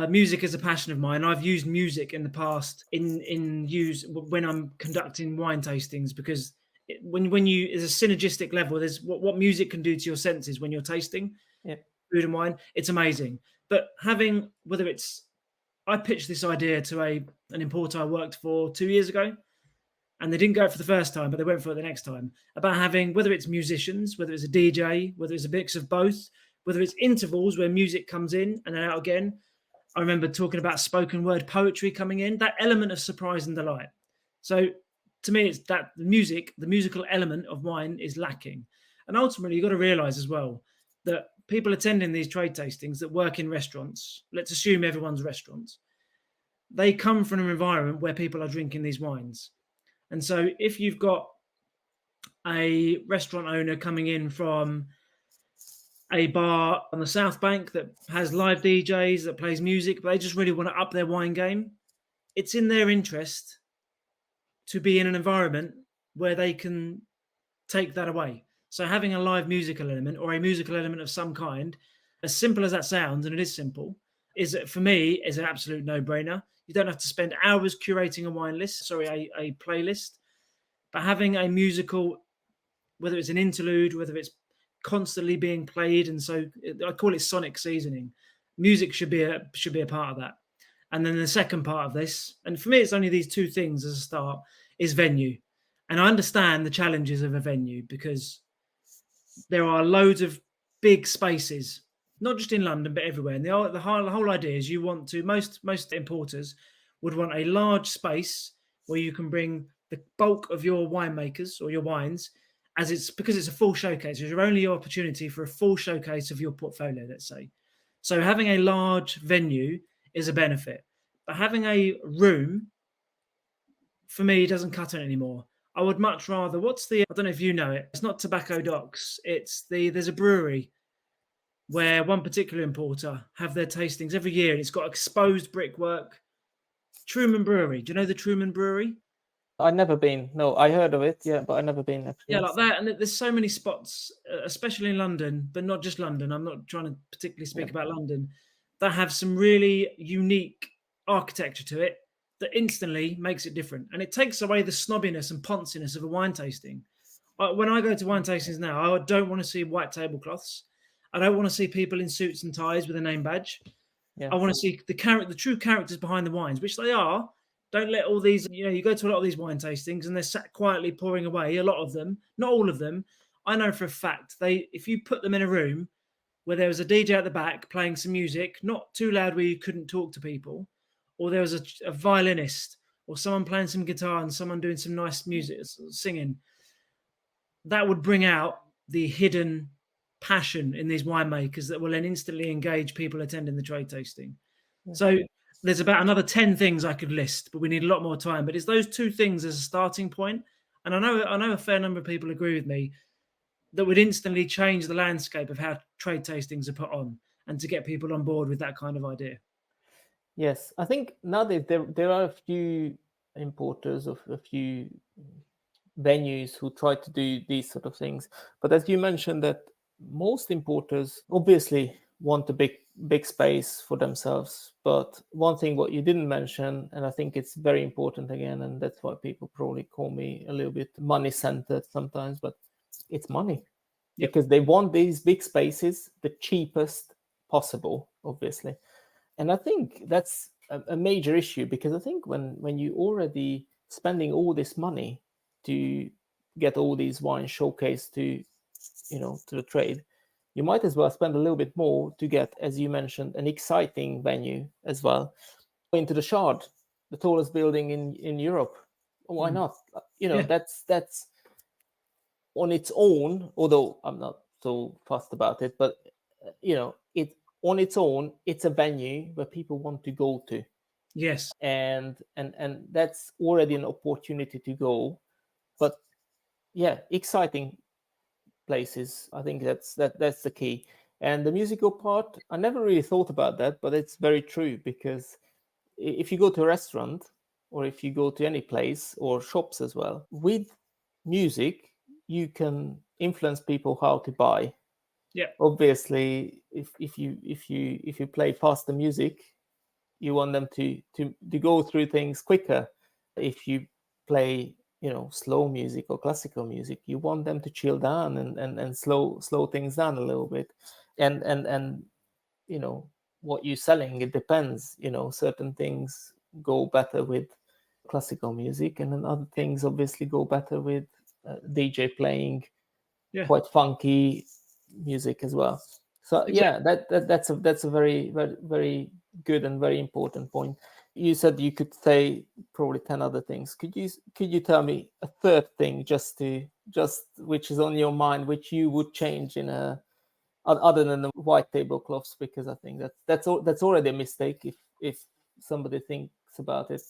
Speaker 2: music is a passion of mine. I've used music in the past when I'm conducting wine tastings, because when you is a synergistic level, there's what music can do to your senses when you're tasting food and wine. It's amazing. But I pitched this idea to an importer I worked for 2 years ago, and they didn't go for the first time, but they went for it the next time, about having, whether it's musicians, whether it's a DJ, whether it's a mix of both, whether it's intervals where music comes in and then out again. I remember talking about spoken word poetry coming in, that element of surprise and delight. So to me, it's that the musical element of wine is lacking. And ultimately, you've got to realize as well that people attending these trade tastings that work in restaurants, let's assume everyone's restaurants, they come from an environment where people are drinking these wines. And so if you've got a restaurant owner coming in from a bar on the South Bank that has live DJs, that plays music, but they just really want to up their wine game, it's in their interest to be in an environment where they can take that away. So having a live musical element or a musical element of some kind, as simple as that sounds, and it is simple, for me is an absolute no-brainer. You don't have to spend hours curating a playlist, but having a musical, whether it's an interlude, whether it's constantly being played, and so I call it sonic seasoning. Music should be a part of that. And then the second part of this, and for me it's only these two things as a start, is venue. And I understand the challenges of a venue because there are loads of big spaces, not just in London but everywhere. And the whole idea is most importers would want a large space where you can bring the bulk of your winemakers or your wines, because it's a full showcase. It's your only opportunity for a full showcase of your portfolio, let's say. So having a large venue is a benefit, but having a room, for me, doesn't cut it anymore. I would much rather, I don't know if you know it, it's not Tobacco Docks, there's a brewery where one particular importer have their tastings every year, and it's got exposed brickwork. Truman Brewery. Do you know the Truman Brewery?
Speaker 1: I've never been. No, I heard of it, but I've never been actually.
Speaker 2: Yeah, like that. And there's so many spots, especially in London, but not just London. I'm not trying to particularly speak about London, that have some really unique architecture to it that instantly makes it different. And it takes away the snobbiness and ponciness of a wine tasting. When I go to wine tastings now, I don't want to see white tablecloths. I don't want to see people in suits and ties with a name badge. Yeah. I want to see the true characters behind the wines, which they are. Don't let all these, you go to a lot of these wine tastings and they're sat quietly pouring away. A lot of them, not all of them. I know for a fact, if you put them in a room where there was a DJ at the back playing some music, not too loud where you couldn't talk to people, or there was a violinist or someone playing some guitar and someone doing some nice music, singing, that would bring out the hidden passion in these winemakers that will then instantly engage people attending the trade tasting. So there's about another 10 things I could list, but we need a lot more time. But it's those two things as a starting point. And I know a fair number of people agree with me that would instantly change the landscape of how trade tastings are put on, and to get people on board with that kind of idea.
Speaker 1: Yes, I think nowadays there are a few importers of a few venues who try to do these sort of things. But as you mentioned, that most importers obviously want a big space for themselves. But one thing what you didn't mention, and I think it's very important again, and that's why people probably call me a little bit money-centered sometimes, but it's money. Yep. Because they want these big spaces the cheapest possible, obviously. And I think that's a major issue, because I think when you already spending all this money to get all these wines showcased to the trade, you might as well spend a little bit more to get, as you mentioned, an exciting venue as well. Into the Shard, the tallest building in Europe. Why not? That's on its own, although I'm not so fussed about it, but it on its own, it's a venue where people want to go to.
Speaker 2: Yes.
Speaker 1: And that's already an opportunity to go. But yeah, exciting places. I think that's the key. And the musical part, I never really thought about that, but it's very true, because if you go to a restaurant, or if you go to any place, or shops as well, with music, you can influence people how to buy.
Speaker 2: Yeah.
Speaker 1: Obviously, if you play faster music, you want them to go through things quicker. If you play slow music or classical music, you want them to chill down and slow things down a little bit. And what you're selling, it depends. Certain things go better with classical music, and then other things obviously go better with DJ playing quite funky music as well. So exactly. that's a very, very, very good and very important point. You said you could say probably 10 other things. Could you tell me a third thing, just which is on your mind, which you would change in other than the white tablecloths? Because I think that's already a mistake if somebody thinks about it.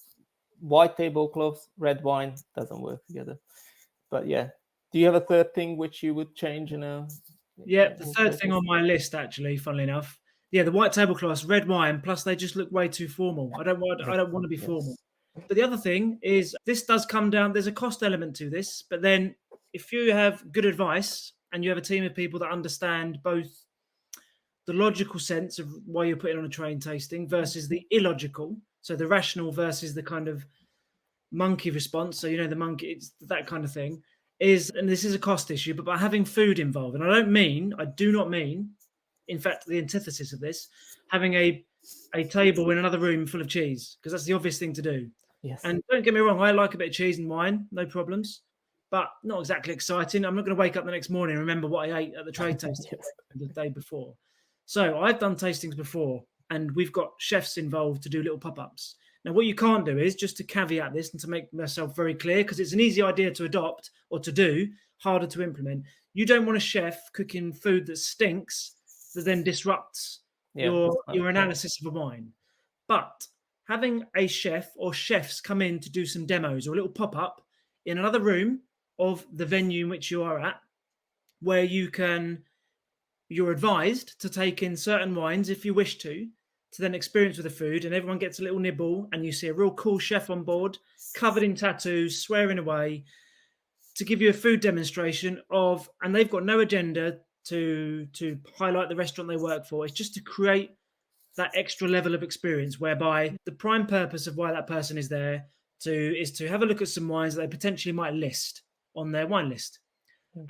Speaker 1: White tablecloths, red wine doesn't work together. But yeah, do you have a third thing which you would change in a?
Speaker 2: Yeah, the third thing on my list, actually, funnily enough, the white tablecloths, red wine, plus they just look way too formal. I don't want to be formal. But the other thing is, this does come down, there's a cost element to this, but then if you have good advice and you have a team of people that understand both the logical sense of why you're putting on a train tasting versus the illogical, so the rational versus the kind of monkey response, so the monkey, it's that kind of thing, and this is a cost issue, but by having food involved, and I do not mean, in fact, the antithesis of this, having a table in another room full of cheese, because that's the obvious thing to do.
Speaker 1: Yes.
Speaker 2: And don't get me wrong, I like a bit of cheese and wine, no problems, but not exactly exciting. I'm not going to wake up the next morning and remember what I ate at the trade tasting the day before. So I've done tastings before, and we've got chefs involved to do little pop-ups. Now, what you can't do is, just to caveat this and to make myself very clear, because it's an easy idea to adopt or to do, harder to implement. You don't want a chef cooking food that stinks that then disrupts your analysis of a wine. But having a chef or chefs come in to do some demos or a little pop-up in another room of the venue in which you are at, where you're advised to take in certain wines if you wish to then experience with the food, and everyone gets a little nibble, and you see a real cool chef on board, covered in tattoos, swearing away, to give you a food demonstration and they've got no agenda to highlight the restaurant they work for. It's just to create that extra level of experience, whereby the prime purpose of why that person is there is to have a look at some wines that they potentially might list on their wine list,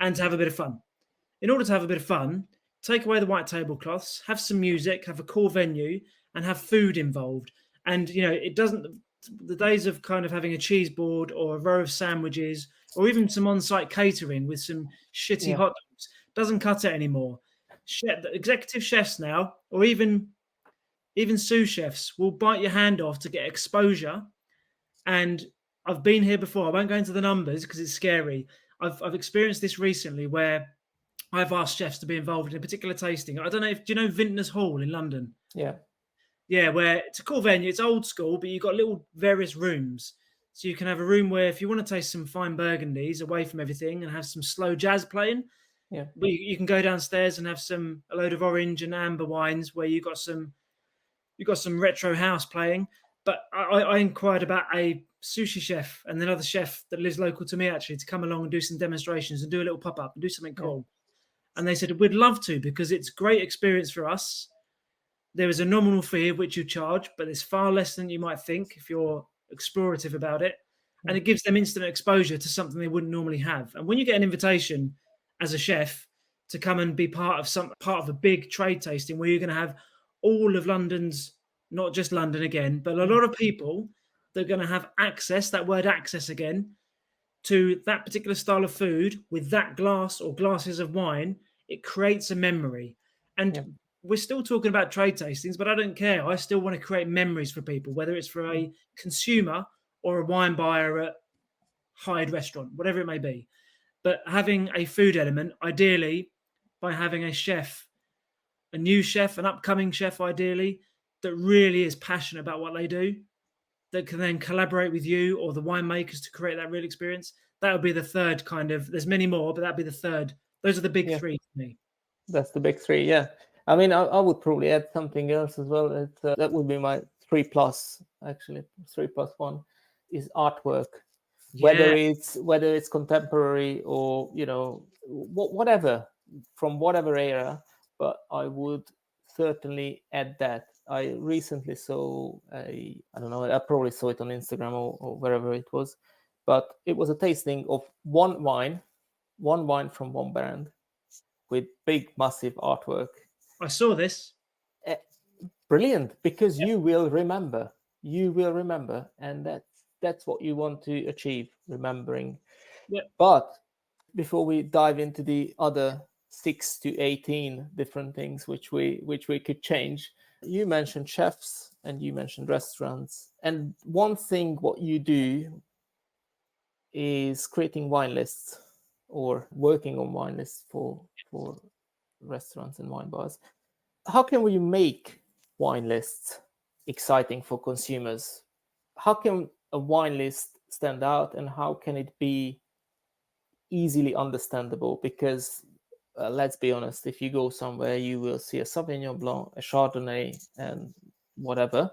Speaker 2: and to have a bit of fun. In order to have a bit of fun, take away the white tablecloths, have some music, have a cool venue, and have food involved. And, the days of kind of having a cheese board or a row of sandwiches or even some on-site catering with some shitty hot dogs doesn't cut it anymore. Executive chefs now, or even sous chefs, will bite your hand off to get exposure And I've been here before. I won't go into the numbers because it's scary. I've experienced this recently where I've asked chefs to be involved in a particular tasting. I don't know if do you know Vintners Hall in London?
Speaker 1: Yeah.
Speaker 2: Yeah, where it's a cool venue. It's old school, but you've got little various rooms. So you can have a room where if you want to taste some fine Burgundies away from everything and have some slow jazz playing,
Speaker 1: Yeah.
Speaker 2: you can go downstairs and have a load of orange and amber wines where you've got some retro house playing. But I inquired about a sushi chef and another chef that lives local to me actually to come along and do some demonstrations and do a little pop-up and do something cool. And they said, we'd love to because it's a great experience for us. There is a nominal fee of which you charge, but it's far less than you might think if you're explorative about it. And it gives them instant exposure to something they wouldn't normally have. And when you get an invitation as a chef to come and be part of a big trade tasting where you're going to have all of London's, not just London again, but a lot of people that are going to have access, that word access again, to that particular style of food with that glass or glasses of wine, it creates a memory. And we're still talking about trade tastings, but I don't care. I still want to create memories for people, whether it's for a consumer or a wine buyer at Hyde restaurant, whatever it may be. But having a food element, ideally by having a chef, a new chef, an upcoming chef, ideally, that really is passionate about what they do, that can then collaborate with you or the winemakers to create that real experience. That would be the third kind of, there's many more, but that'd be the third. Those are the big three to me.
Speaker 1: That's the big three, yeah. I mean, I would probably add something else as well. That would be my 3+, actually. 3+1 is artwork. Yeah. Whether it's contemporary or, whatever, from whatever era, but I would certainly add that. I recently saw I probably saw it on Instagram or wherever it was, but it was a tasting of one wine from one brand with big, massive artwork.
Speaker 2: I saw this.
Speaker 1: Brilliant, because you will remember, and that's what you want to achieve, remembering.
Speaker 2: Yeah.
Speaker 1: But before we dive into the other 6 to 18 different things which we could change, you mentioned chefs and you mentioned restaurants, and one thing what you do is creating wine lists or working on wine lists for restaurants and wine bars. How can we make wine lists exciting for consumers? How can a wine list stand out, and how can it be easily understandable? Because let's be honest, if you go somewhere, you will see a Sauvignon Blanc, a Chardonnay, and whatever,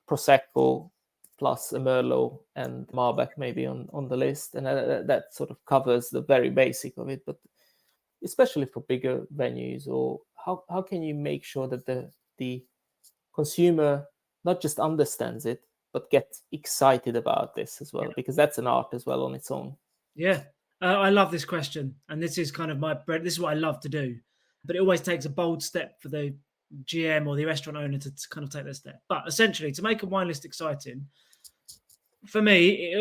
Speaker 1: Prosecco, plus a Merlot and Malbec maybe on the list. And that sort of covers the very basic of it. But especially for bigger venues, or how can you make sure that the consumer not just understands it, but gets excited about this as well? Because that's an art as well on its own.
Speaker 2: Yeah. I love this question, and this is kind of my bread. This is what I love to do, but it always takes a bold step for the GM or the restaurant owner to kind of take that step. But essentially, to make a wine list exciting, for me,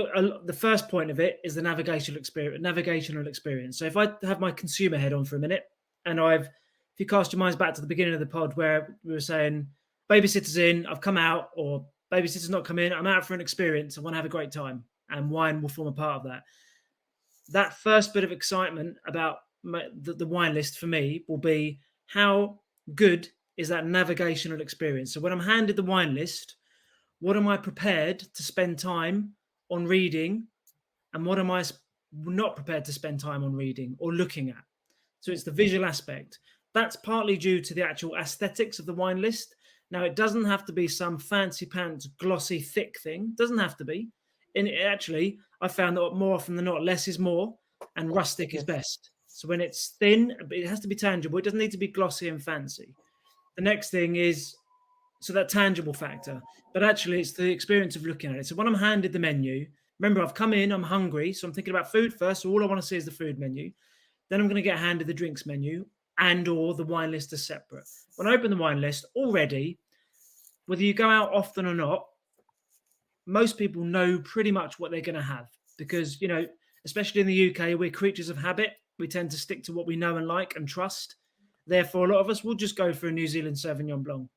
Speaker 2: the first point of it is the navigational experience. So if I have my consumer head on for a minute, and if you cast your minds back to the beginning of the pod where we were saying, babysitter's in, I've come out, or babysitter's not come in, I'm out for an experience, I want to have a great time, and wine will form a part of that. That first bit of excitement about the wine list for me will be how good is that navigational experience. So when I'm handed the wine list, what am I prepared to spend time on reading, and what am I not prepared to spend time on reading or looking at? So it's the visual aspect. That's partly due to the actual aesthetics of the wine list. Now, it doesn't have to be some fancy pants, glossy, thick thing. It doesn't have to be. And actually, I found that more often than not, less is more, and rustic is best. So when it's thin, it has to be tangible. It doesn't need to be glossy and fancy. The next thing is, so that tangible factor, but actually it's the experience of looking at it. So when I'm handed the menu, remember, I've come in, I'm hungry, so I'm thinking about food first. So all I want to see is the food menu. Then I'm going to get handed the drinks menu and or the wine list as separate. When I open the wine list, already, whether you go out often or not, most people know pretty much what they're going to have, because, especially in the UK, we're creatures of habit. We tend to stick to what we know and like and trust. Therefore, a lot of us will just go for a New Zealand Sauvignon Blanc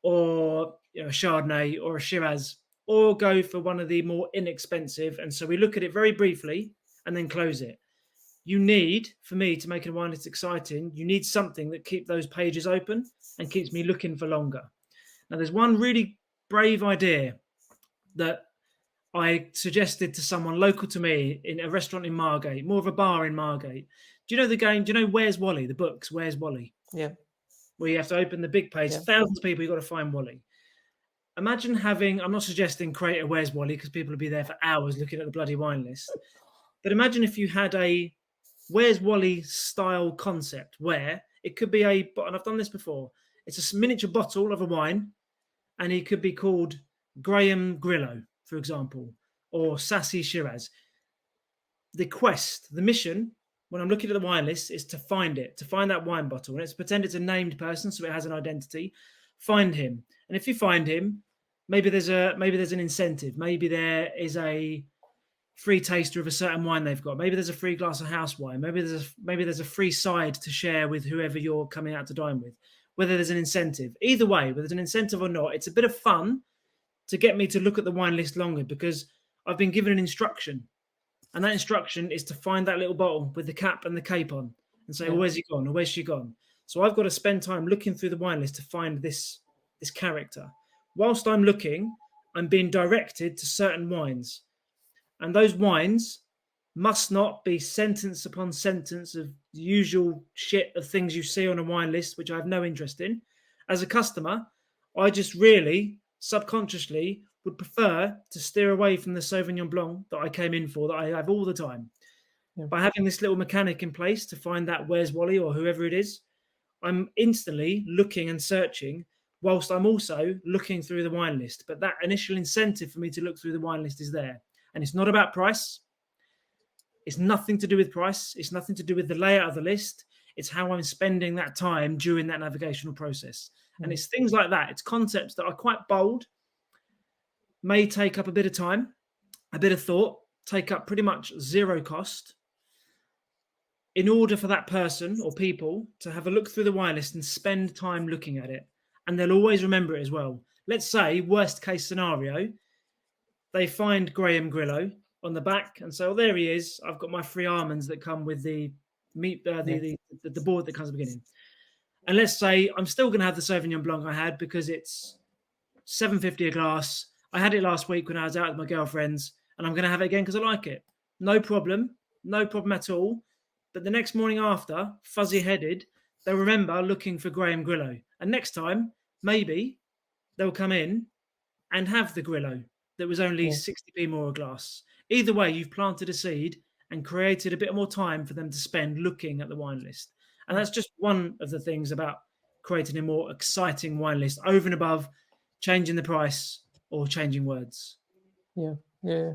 Speaker 2: or a Chardonnay or a Shiraz or go for one of the more inexpensive. And so we look at it very briefly and then close it. You need, for me, to make a wine list exciting, you need something that keeps those pages open and keeps me looking for longer. Now, there's one really brave idea that I suggested to someone local to me in a restaurant in Margate, more of a bar in Margate. Do you know the game? Do you know Where's Wally? The books, Where's Wally?
Speaker 1: Yeah.
Speaker 2: Where you have to open the big page,
Speaker 1: Yeah.
Speaker 2: thousands of people, you've got to find Wally. Imagine having, I'm not suggesting create a Where's Wally because people will be there for hours looking at the bloody wine list. But imagine if you had a Where's Wally style concept where it could be and I've done this before, it's a miniature bottle of a wine and it could be called 𝘠𝘪𝘠𝐬𝐬𝐬𝐬, for example, or Sassy Shiraz. The quest, the mission, when I'm looking at the wine list, is to find that wine bottle. And it's pretend it's a named person, so it has an identity. Find him. And if you find him, maybe there's an incentive. Maybe there is a free taster of a certain wine they've got. Maybe there's a free glass of house wine. Maybe there's a free side to share with whoever you're coming out to dine with. Whether there's an incentive. Either way, whether there's an incentive or not, it's a bit of fun to get me to look at the wine list longer because I've been given an instruction. And that instruction is to find that little bottle with the cap and the cape on and say, well, where's he gone or where's she gone? So I've got to spend time looking through the wine list to find this character. Whilst I'm looking, I'm being directed to certain wines. And those wines must not be sentence upon sentence of the usual shit of things you see on a wine list, which I have no interest in. As a customer, I just really subconsciously would prefer to steer away from the Sauvignon Blanc that I came in for, that I have all the time. Yeah. By having this little mechanic in place to find that Where's Wally or whoever it is, I'm instantly looking and searching whilst I'm also looking through the wine list. But that initial incentive for me to look through the wine list is there. And it's not about price. It's nothing to do with price. It's nothing to do with the layout of the list. It's how I'm spending that time during that navigational process. And it's things like that. It's concepts that are quite bold, may take up a bit of time, a bit of thought, take up pretty much zero cost in order for that person or people to have a look through the wine list and spend time looking at it. And they'll always remember it as well. Let's say, worst case scenario, they find 𝘠𝘪𝘠𝐬𝐬𝐬𝐬 on the back and say, oh, there he is. I've got my free almonds that come with the meat, the board that comes at the beginning. And let's say I'm still going to have the Sauvignon Blanc I had because it's $7.50 a glass. I had it last week when I was out with my girlfriends and I'm going to have it again because I like it. No problem at all. But the next morning after, fuzzy-headed, they'll remember looking for 𝘠𝘪𝘠𝐬𝐬𝐬𝐬. And next time, maybe they'll come in and have the 𝘠𝘪𝘠𝐬𝐬 that was only 60p more a glass. Either way, you've planted a seed and created a bit more time for them to spend looking at the wine list. And that's just one of the things about creating a more exciting wine list over and above changing the price or changing words.
Speaker 1: Yeah.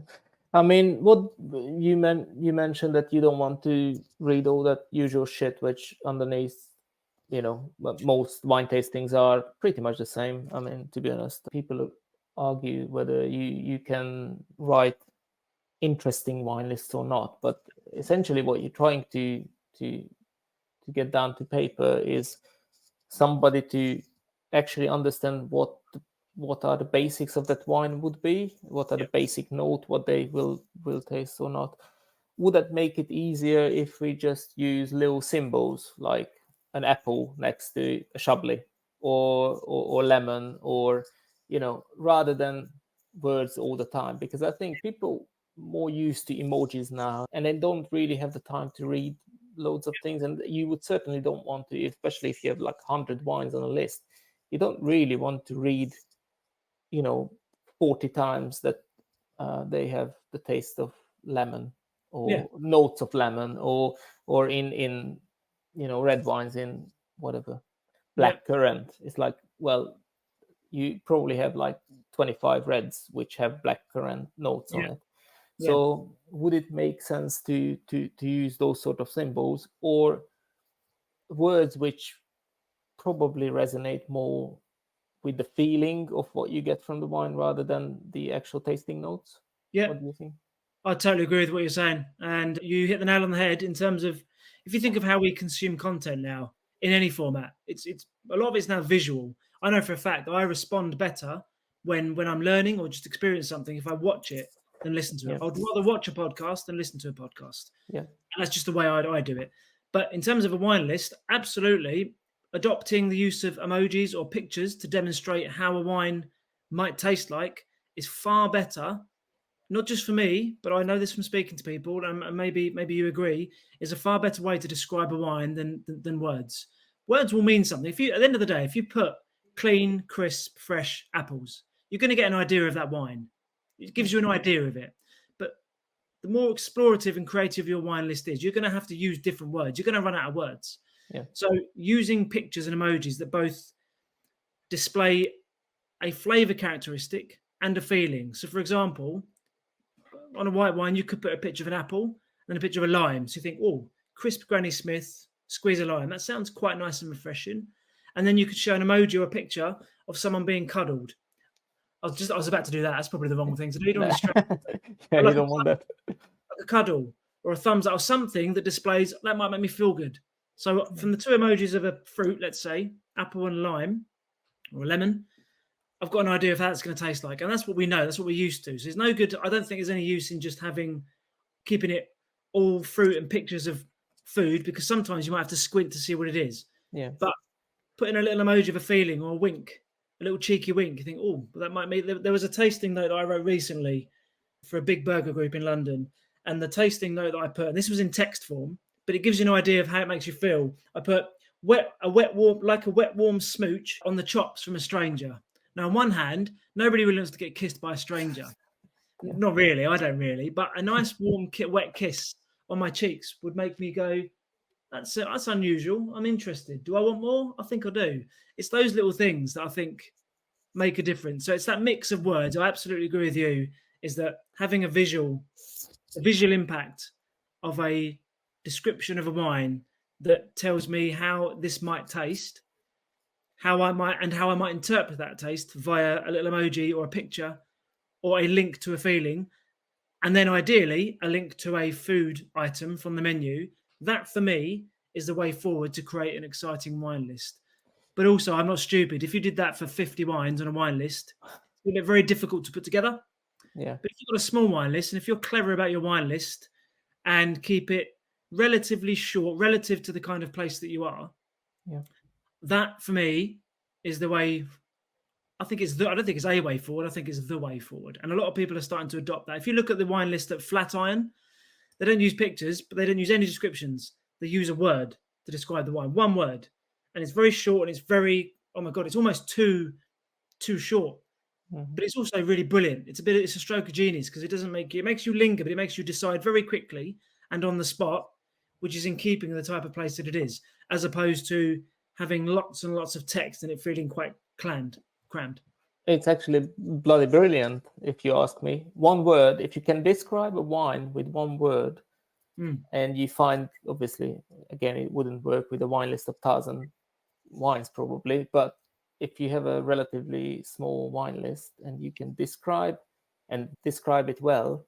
Speaker 1: I mean, what you mentioned that you don't want to read all that usual shit, which underneath, most wine tastings are pretty much the same. I mean, to be honest, people argue whether you can write interesting wine lists or not. But essentially what you're trying to get down to paper is somebody to actually understand what are the basics of that wine would be, what are the basic note, what they will taste or not. Would that make it easier if we just use little symbols like an apple next to a Chablis or lemon, or rather than words all the time? Because I think people more used to emojis now and they don't really have the time to read loads of things, and you would certainly don't want to, especially if you have like 100 wines on a list. You don't really want to read 40 times that they have the taste of lemon or notes of lemon, or in red wines in whatever black currant. It's like, well, you probably have like 25 reds which have black currant notes on it. So would it make sense to use those sort of symbols or words which probably resonate more with the feeling of what you get from the wine rather than the actual tasting notes? What do you think?
Speaker 2: I totally agree with what you're saying. And you hit the nail on the head in terms of, if you think of how we consume content now in any format, it's a lot of it's now visual. I know for a fact that I respond better when I'm learning or just experience something, if I watch it than listen to it. I'd rather watch a podcast than listen to a podcast.
Speaker 1: Yeah.
Speaker 2: And that's just the way I do it. But in terms of a wine list, absolutely adopting the use of emojis or pictures to demonstrate how a wine might taste like is far better. Not just for me, but I know this from speaking to people, and maybe you agree, is a far better way to describe a wine than words. Words will mean something. If you, at the end of the day, if you put clean, crisp, fresh apples, you're going to get an idea of that wine. It gives you an idea of it. But the more explorative and creative your wine list is, you're going to have to use different words. You're going to run out of words.
Speaker 1: Yeah.
Speaker 2: So using pictures and emojis that both display a flavor characteristic and a feeling. So, for example, on a white wine, you could put a picture of an apple and a picture of a lime. So you think, oh, crisp Granny Smith, squeeze a lime. That sounds quite nice and refreshing. And then you could show an emoji or a picture of someone being cuddled. I was about to do that. That's probably the wrong thing to do. You don't want to
Speaker 1: yeah,
Speaker 2: like
Speaker 1: you don't want that.
Speaker 2: Like a cuddle or a thumbs up or something that displays that might make me feel good. So from the two emojis of a fruit, let's say apple and lime or a lemon, I've got an idea of how it's going to taste like. And that's what we know. That's what we're used to. So it's no good. I don't think there's any use in just keeping it all fruit and pictures of food, because sometimes you might have to squint to see what it is.
Speaker 1: Yeah.
Speaker 2: But putting a little emoji of a feeling or a wink, a little cheeky wink, you think, oh, that might be. There was a tasting note that I wrote recently for a big burger group in London. And the tasting note that I put, and this was in text form, but it gives you an idea of how it makes you feel. I put a wet warm smooch on the chops from a stranger. Now, on one hand, nobody really wants to get kissed by a stranger. Not really, I don't really. But a nice warm wet kiss on my cheeks would make me go, that's unusual. I'm interested. Do I want more? I think I do. It's those little things that I think make a difference. So it's that mix of words. I absolutely agree with you, is that having a visual impact of a description of a wine that tells me how this might taste, how I might interpret that taste via a little emoji or a picture or a link to a feeling, and then ideally a link to a food item from the menu. That for me is the way forward to create an exciting wine list. But also, I'm not stupid. If you did that for 50 wines on a wine list, it would be very difficult to put together.
Speaker 1: Yeah.
Speaker 2: But if you've got a small wine list, and if you're clever about your wine list and keep it relatively short relative to the kind of place that you are, that for me is the way. I don't think it's a way forward. I think it's the way forward. And a lot of people are starting to adopt that. If you look at the wine list at Flatiron, they don't use pictures, but they don't use any descriptions. They use a word to describe the wine, one word. And it's very short, and it's very, oh my God, it's almost too short. Mm-hmm. But it's also really brilliant. It's a stroke of genius, because it makes you linger, but it makes you decide very quickly and on the spot, which is in keeping with the type of place that it is, as opposed to having lots and lots of text and it feeling quite crammed.
Speaker 1: It's actually bloody brilliant, if you ask me. One word, if you can describe a wine with one word, and you find, obviously, again, it wouldn't work with a wine list of 1,000 wines probably, but if you have a relatively small wine list and you can describe it well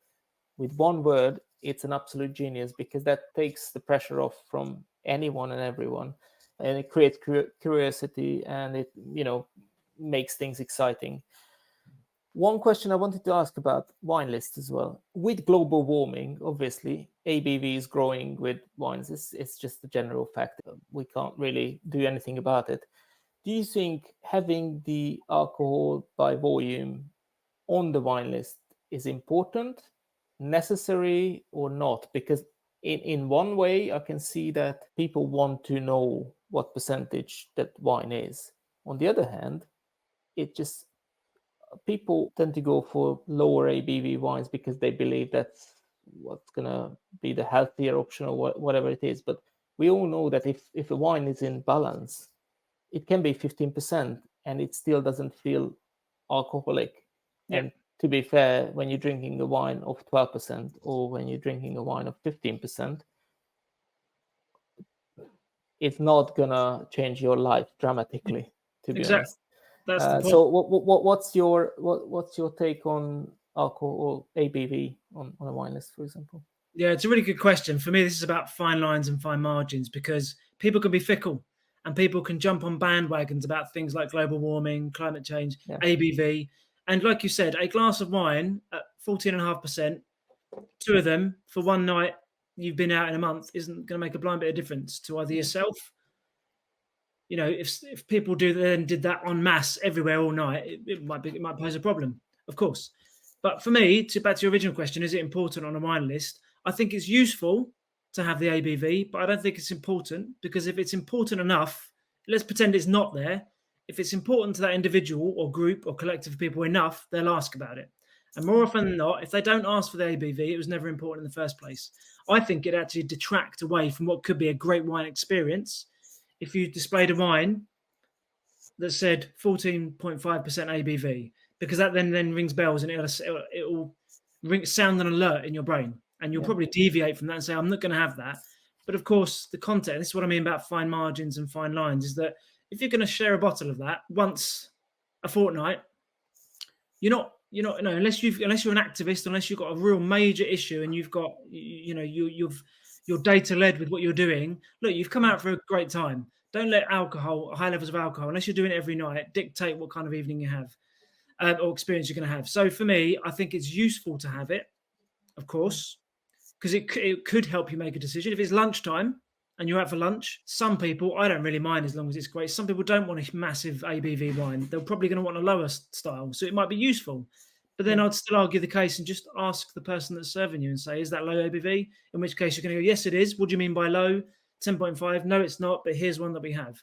Speaker 1: with one word, it's an absolute genius, because that takes the pressure off from anyone and everyone, and it creates curiosity, and it, makes things exciting. One question I wanted to ask about wine lists as well. With global warming, obviously, ABV is growing with wines. It's just a general fact. We can't really do anything about it. Do you think having the alcohol by volume on the wine list is important, necessary, or not? Because in one way, I can see that people want to know what percentage that wine is. On the other hand, people tend to go for lower ABV wines because they believe that's what's going to be the healthier option, or whatever it is. But we all know that if a wine is in balance, it can be 15% and it still doesn't feel alcoholic. Yeah. And to be fair, when you're drinking a wine of 12% or when you're drinking a wine of 15%, it's not going to change your life dramatically, to be honest.
Speaker 2: That's the point.
Speaker 1: So what's your take on alcohol ABV on a wine list, for example?
Speaker 2: Yeah, it's a really good question. For me, this is about fine lines and fine margins, because people can be fickle and people can jump on bandwagons about things like global warming, climate change, ABV. And like you said, a glass of wine at 14.5%, 2 of them for one night you've been out in a month isn't going to make a blind bit of difference to either yourself. You know, if people did that en masse everywhere all night, it might pose a problem, of course. But for me, back to your original question, is it important on a wine list? I think it's useful to have the ABV, but I don't think it's important, because if it's important enough, let's pretend it's not there. If it's important to that individual or group or collective of people enough, they'll ask about it. And more often than not, if they don't ask for the ABV, it was never important in the first place. I think it actually detracts away from what could be a great wine experience if you displayed a wine that said 14.5% ABV, because that then rings bells and it'll sound an alert in your brain, and you'll probably deviate from that and say, I'm not going to have that. But of course, the content, this is what I mean about fine margins and fine lines, is that if you're going to share a bottle of that once a fortnight, unless you're an activist, unless you've got a real major issue and you've got, you're data led with what you're doing. Look, you've come out for a great time. Don't let high levels of alcohol, unless you're doing it every night, dictate what kind of evening you have or experience you're going to have. So for me, I think it's useful to have it, of course, because it could help you make a decision. If it's lunchtime and you're out for lunch, some people, I don't really mind as long as it's great. Some people don't want a massive ABV wine. They're probably going to want a lower style. So it might be useful. But then I'd still argue the case and just ask the person that's serving you and say, is that low ABV? In which case you're going to go, yes, it is. What do you mean by low? 10.5? No, it's not. But here's one that we have.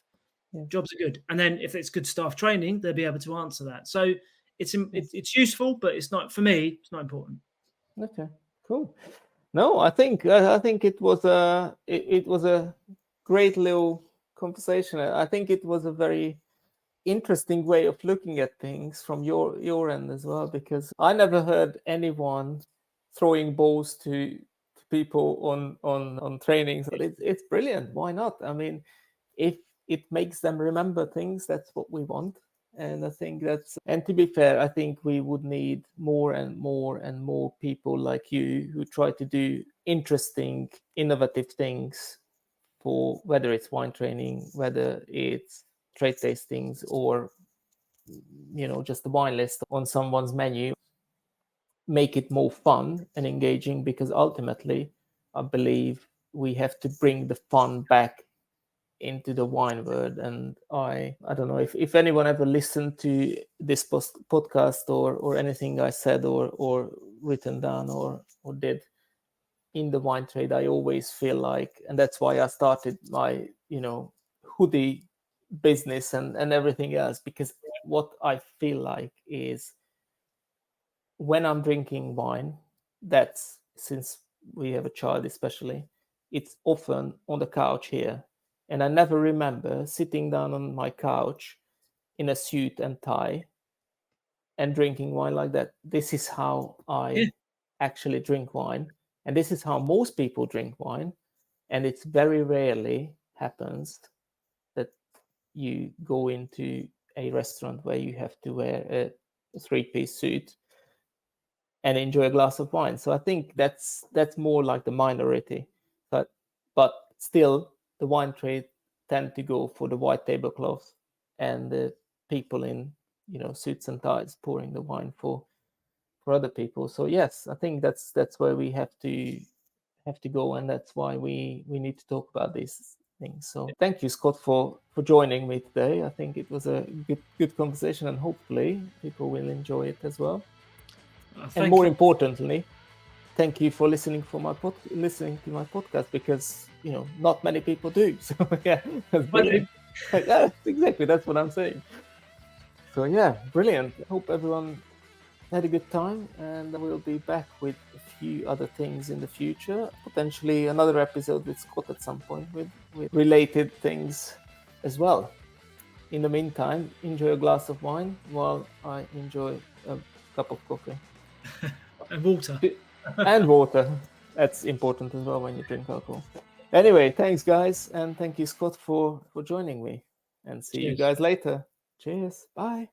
Speaker 2: Yeah. Jobs are good. And then if it's good staff training, they'll be able to answer that. So it's useful, but it's not, for me, it's not important.
Speaker 1: Okay, cool. No, I think it was a great little conversation. I think it was a very interesting way of looking at things from your end as well, because I never heard anyone throwing balls to people on trainings. But it's brilliant. Why not? I mean, if it makes them remember things, that's what we want. And I think and to be fair, I think we would need more and more and more people like you who try to do interesting, innovative things for whether it's wine training, whether it's trade tastings, or, just the wine list on someone's menu. Make it more fun and engaging, because ultimately, I believe we have to bring the fun back into the wine world. And I don't know if anyone ever listened to this podcast or anything I said or written down or did in the wine trade. I always feel like, and that's why I started my hoodie business and everything else, because what I feel like is when I'm drinking wine, that's, since we have a child especially, it's often on the couch here. And I never remember sitting down on my couch in a suit and tie and drinking wine like that. This is how I actually drink wine. And this is how most people drink wine. And it's very rarely happens that you go into a restaurant where you have to wear a 3-piece suit and enjoy a glass of wine. So I think that's more like the minority. But still, the wine trade tend to go for the white tablecloth and the people in suits and ties pouring the wine for other people. So yes, I think that's where we have to go, and that's why we need to talk about these things. So thank you, Scott, for joining me today. I think it was a good conversation, and hopefully people will enjoy it as well. And more importantly, thank you for listening to my podcast, because not many people do. So yeah, that's brilliant. Yeah, exactly. That's what I'm saying. So yeah, brilliant. Hope everyone had a good time, and we'll be back with a few other things in the future. Potentially another episode with Scott at some point with related things as well. In the meantime, enjoy a glass of wine while I enjoy a cup of coffee.
Speaker 2: And water.
Speaker 1: And water. That's important as well when you drink alcohol. Anyway, thanks guys, and thank you, Scott, for joining me, and see you guys later. Cheers. Bye.